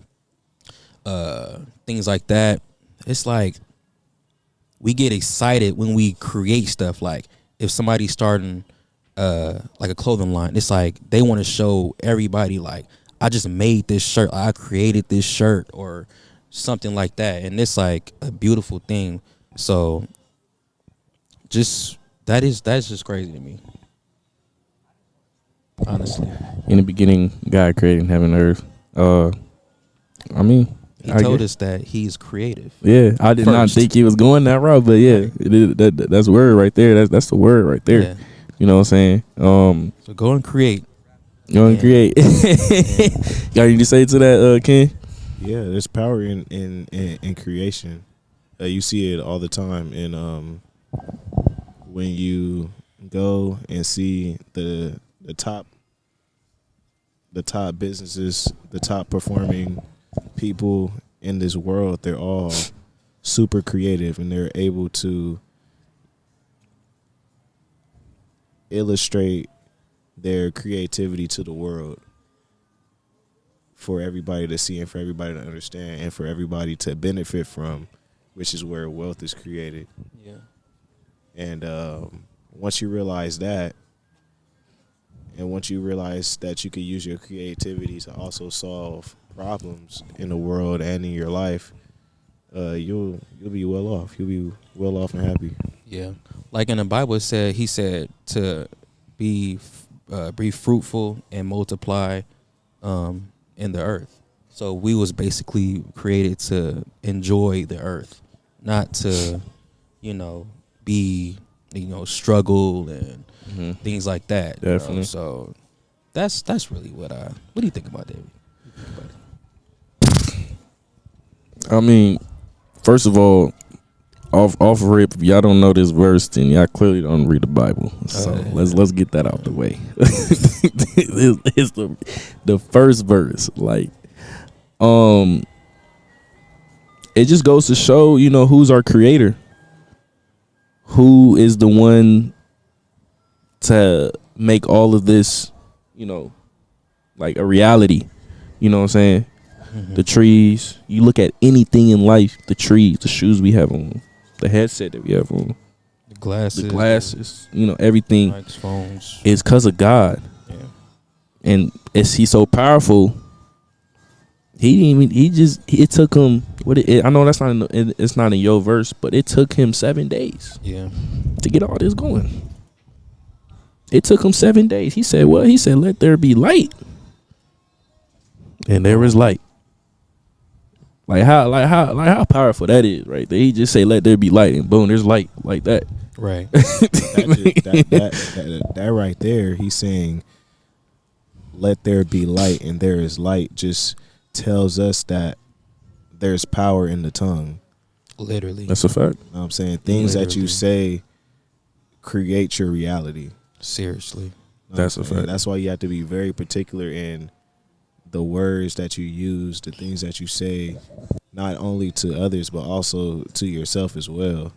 Speaker 3: things like that, it's like we get excited when we create stuff. Like if somebody's starting like a clothing line, it's like they want to show everybody like, I just made this shirt, I created this shirt or something like that. And it's like a beautiful thing. So just that's just crazy to me. Honestly.
Speaker 2: In the beginning, God created heaven and earth. I mean,
Speaker 3: He told us that he's creative.
Speaker 2: Yeah, I did not think he was going that route, but yeah, it is, that's word right there. That's the word right there.
Speaker 3: Yeah.
Speaker 2: You know what I'm saying?
Speaker 3: So go and create.
Speaker 2: Go and create. Got anything to say to that, Ken?
Speaker 1: Yeah, there's power in creation. You see it all the time. And when you go and see the top businesses, the top performing people in this world, they're all super creative, and they're able to illustrate their creativity to the world for everybody to see and for everybody to understand and for everybody to benefit from, which is where wealth is created.
Speaker 3: Yeah.
Speaker 1: And once you realize that, and once you realize that you could use your creativity to also solve problems in the world and in your life, you'll be well off. You'll be well off and happy.
Speaker 3: Yeah. Like in the Bible, he said to be fruitful and multiply in the earth. So we was basically created to enjoy the earth, not to, be, struggle and things like that.
Speaker 2: Definitely.
Speaker 3: So that's really what do you think about David?
Speaker 2: I mean, first of all, off rip, if y'all don't know this verse, then y'all clearly don't read the Bible. So let's get that out the way. It's the first verse. Like, it just goes to show, who's our creator. Who is the one to make all of this, like a reality. You know what I'm saying? Mm-hmm. The trees. You look at anything in life, the trees, the shoes we have on, the headset that we have on,
Speaker 3: the glasses,
Speaker 2: everything
Speaker 3: mics, phones,
Speaker 2: is because of God.
Speaker 3: Yeah.
Speaker 2: And he's so powerful. It took him, I know that's not it's not in your verse, but it took him 7 days.
Speaker 3: Yeah.
Speaker 2: To get all this going. It took him 7 days. He said, let there be light. And there was light. Like how powerful that is, right? He just say, let there be light, and boom, there's light like that.
Speaker 3: Right.
Speaker 1: that right there, he's saying, let there be light, and there is light, just tells us that there's power in the tongue.
Speaker 3: Literally.
Speaker 2: That's a fact.
Speaker 1: You know what I'm saying? Things that you say create your reality.
Speaker 3: Seriously.
Speaker 1: You know
Speaker 2: that's a fact.
Speaker 1: That's why you have to be very particular in the words that you use, the things that you say, not only to others, but also to yourself as well.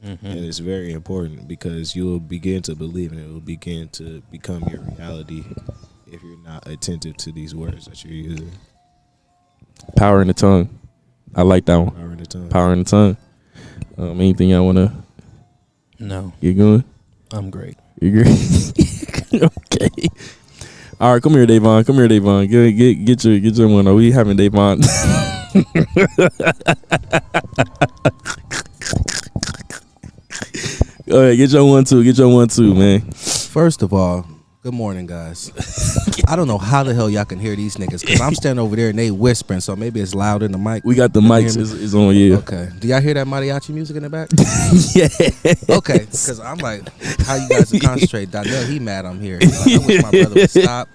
Speaker 1: Mm-hmm. And it's very important, because you'll begin to believe, and it will begin to become your reality if you're not attentive to these words that you're using.
Speaker 2: Power in the tongue. I like that one.
Speaker 1: Power in the tongue.
Speaker 2: Power in the tongue. Anything y'all want to
Speaker 3: No.
Speaker 2: get going?
Speaker 3: I'm great.
Speaker 2: You great? Okay. All right, come here, Davon. Get your one. Are we having Davon? Go ahead, get your 1 2. Get your 1 2, man.
Speaker 4: First of all, good morning, guys. I don't know how the hell y'all can hear these niggas, because I'm standing over there and they whispering, so maybe it's loud in the mic.
Speaker 2: We got the mics is on you.
Speaker 4: Okay. Do y'all hear that mariachi music in the back?
Speaker 2: Yeah.
Speaker 4: Okay, because I'm like, how you guys are concentrating? Donnell, he mad I'm here. Like, I wish my brother would stop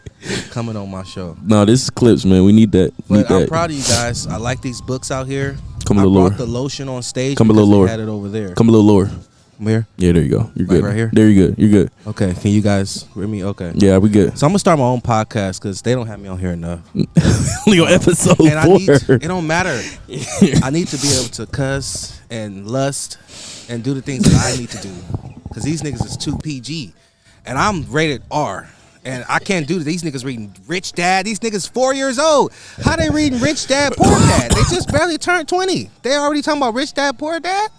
Speaker 4: coming on my show.
Speaker 2: No, this is clips, man. We need that.
Speaker 4: But I'm proud of you guys. I like these books out here.
Speaker 2: Come a
Speaker 4: I
Speaker 2: little lower.
Speaker 4: brought the lotion on stage.
Speaker 2: Come a little
Speaker 4: because
Speaker 2: lower.
Speaker 4: they had it over there.
Speaker 2: Come a little lower.
Speaker 4: I'm here.
Speaker 3: Yeah, there you go. You're good.
Speaker 4: Right here?
Speaker 3: There you good. You're good.
Speaker 4: Okay, can you guys hear me? Okay.
Speaker 3: Yeah, we good.
Speaker 4: So I'm gonna start my own podcast because they don't have me on here enough.
Speaker 3: Only on episode
Speaker 4: And
Speaker 3: 4.
Speaker 4: it don't matter. I need to be able to cuss and lust and do the things that I need to do because these niggas is too PG, and I'm rated R. And I can't do these niggas reading Rich Dad. These niggas 4 years old. How they reading Rich Dad, Poor Dad? They just barely turned 20. They already talking about Rich Dad, Poor Dad?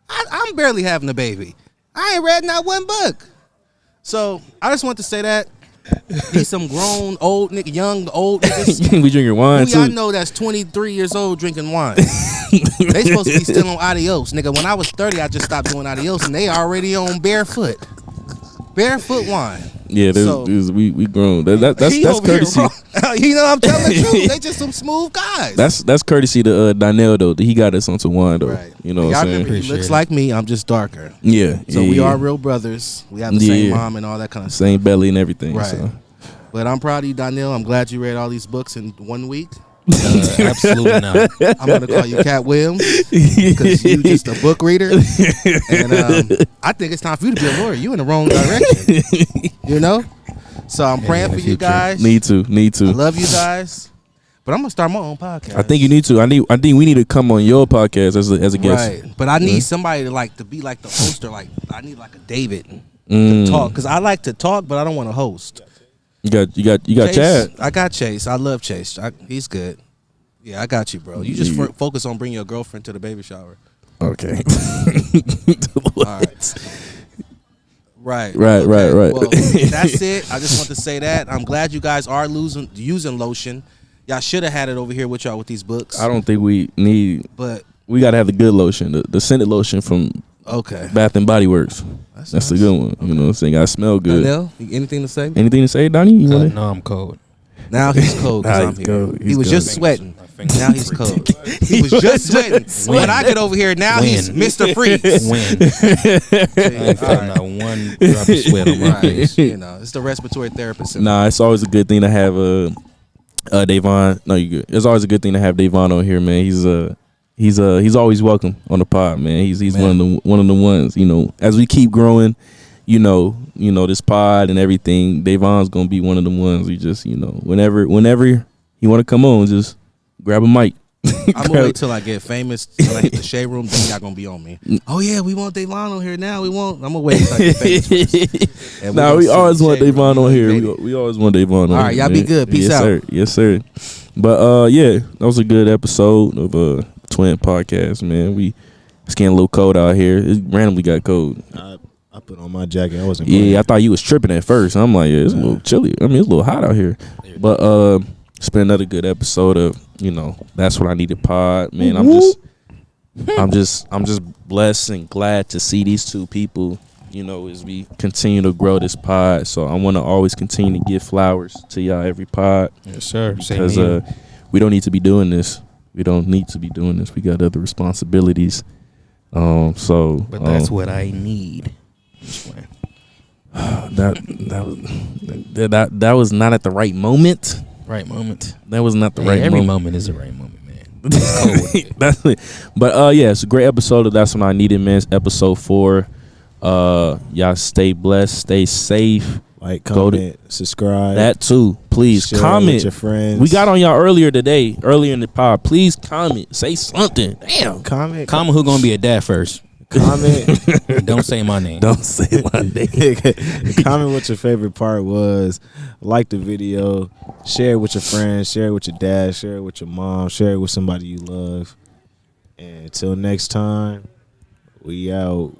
Speaker 4: I'm barely having a baby. I ain't read not one book. So I just want to say that. These some grown, old nigga, young, old niggas.
Speaker 3: We drinking wine
Speaker 4: Who y'all
Speaker 3: too.
Speaker 4: know that's 23 years old drinking wine. They supposed to be still on adios. Nigga, when I was 30, I just stopped doing adios, and they already on barefoot. Barefoot wine.
Speaker 3: Yeah,
Speaker 4: So-
Speaker 3: we grown. That's
Speaker 4: He over here
Speaker 3: courtesy.
Speaker 4: wrong. You know, I'm telling the truth. They just some smooth guys.
Speaker 3: That's courtesy to Donnell though. He got us onto wine though.
Speaker 4: right.
Speaker 3: You know what
Speaker 4: Y'all
Speaker 3: I'm saying?
Speaker 4: remember, he
Speaker 3: Appreciate
Speaker 4: looks
Speaker 3: it.
Speaker 4: like me. I'm just darker.
Speaker 3: Yeah.
Speaker 4: So
Speaker 3: yeah,
Speaker 4: we
Speaker 3: yeah.
Speaker 4: are real brothers. We have the same
Speaker 3: Yeah.
Speaker 4: mom and all that kind of stuff.
Speaker 3: Same belly and everything.
Speaker 4: Right.
Speaker 3: So.
Speaker 4: But I'm proud of you, Donnell. I'm glad you read all these books in 1 week.
Speaker 3: Absolutely not.
Speaker 4: I'm gonna call you Cat Williams because you just a book reader, and I think it's time for you to be a lawyer. You in the wrong direction, you know. So I'm praying for you guys.
Speaker 3: Need to.
Speaker 4: I love you guys, but I'm gonna start my own podcast.
Speaker 3: I think you need to. I think we need to come on your podcast as a guest.
Speaker 4: Right, but I need somebody to be like the host, or like I need like a David
Speaker 3: Mm.
Speaker 4: to talk because I like to talk, but I don't want to host.
Speaker 3: You got
Speaker 4: Chase,
Speaker 3: Chad.
Speaker 4: I got Chase. I love Chase. He's good. Yeah, I got you, bro. You just focus on bringing your girlfriend to the baby shower.
Speaker 3: Okay.
Speaker 4: All right. Right.
Speaker 3: Right.
Speaker 4: Well, that's it. I just want to say that. I'm glad you guys are using lotion. Y'all should have had it over here with y'all with these books.
Speaker 3: I don't think we need.
Speaker 4: But
Speaker 3: We gotta have the good lotion, the scented lotion from
Speaker 4: okay.
Speaker 3: Bath and Body Works.
Speaker 4: That's
Speaker 3: That's a
Speaker 4: nice.
Speaker 3: good one. You know what I'm saying? Gotta smell good.
Speaker 4: Donnell, anything to say?
Speaker 3: Anything to say, Donnie? You want
Speaker 5: No, I'm cold.
Speaker 4: Now he's cold because
Speaker 3: Nah,
Speaker 4: I'm
Speaker 3: he's
Speaker 4: here.
Speaker 3: cold.
Speaker 4: He
Speaker 3: He's
Speaker 4: was
Speaker 3: cold.
Speaker 4: just sweating. Now he's cold. He was just sweating. When I get over here, now he's
Speaker 5: When?
Speaker 4: Mr. Freeze.
Speaker 5: I ain't felt not one drop of sweat on my
Speaker 4: Right.
Speaker 5: face.
Speaker 4: You know, it's the respiratory therapist. in
Speaker 3: Nah, it's always a good thing to have Davon. No, you good. It's always a good thing to have Davon on here, man. He's always welcome on the pod, man. He's one of the ones. You know, as we keep growing, you know this pod and everything. Davon's gonna be one of the ones. We just whenever you want to come on, just grab a mic.
Speaker 4: I'm gonna wait till I get famous. Till I hit the shade room, then y'all gonna be on me. Oh yeah, we want Davon on here now. We want. I'm gonna wait till I get famous first. And
Speaker 3: Nah,
Speaker 4: gonna
Speaker 3: we
Speaker 4: see
Speaker 3: always
Speaker 4: the
Speaker 3: want
Speaker 4: shade room.
Speaker 3: Davon on here.
Speaker 4: Baby.
Speaker 3: We always want Davon on.
Speaker 4: All right,
Speaker 3: here,
Speaker 4: y'all be
Speaker 3: man.
Speaker 4: good. Peace
Speaker 3: yes,
Speaker 4: out.
Speaker 3: Sir. Yes, sir. But yeah, that was a good episode of Twin Podcast, man. It's getting a little cold out here. It randomly got cold.
Speaker 1: I put on my jacket. I wasn't.
Speaker 3: Yeah, I thought you was tripping at first. I'm like, yeah, it's a little chilly. I mean, it's a little hot out here. But it's been another good episode of That's What I Needed pod, man. I'm just blessed and glad to see these two people, as we continue to grow this pod. So I want to always continue to give flowers to y'all every pod.
Speaker 5: Yes, sir.
Speaker 3: Because we don't need to be doing this. We don't need to be doing this. We got other responsibilities.
Speaker 5: But that's what I need.
Speaker 3: That was not at the right moment.
Speaker 5: Right moment.
Speaker 3: That was not the right
Speaker 5: Every
Speaker 3: moment.
Speaker 5: moment is the right moment, man. It's cold with it.
Speaker 3: That's it. But yeah, it's a great episode of That's What I Needed, man. It's episode 4. Y'all stay blessed, stay safe.
Speaker 1: Like,
Speaker 3: Go to-
Speaker 1: comment, subscribe.
Speaker 3: That too. Please
Speaker 1: share
Speaker 3: comment.
Speaker 1: with your friends.
Speaker 3: We got on y'all earlier in the pod. Please comment. Say something. Damn.
Speaker 1: comment.
Speaker 5: Comment who gonna be a dad first.
Speaker 1: Comment.
Speaker 5: And don't say my name.
Speaker 3: Don't say my name.
Speaker 1: Comment what your favorite part was. Like the video. Share it with your friends. Share it with your dad. Share it with your mom. Share it with somebody you love. And until next time, we out.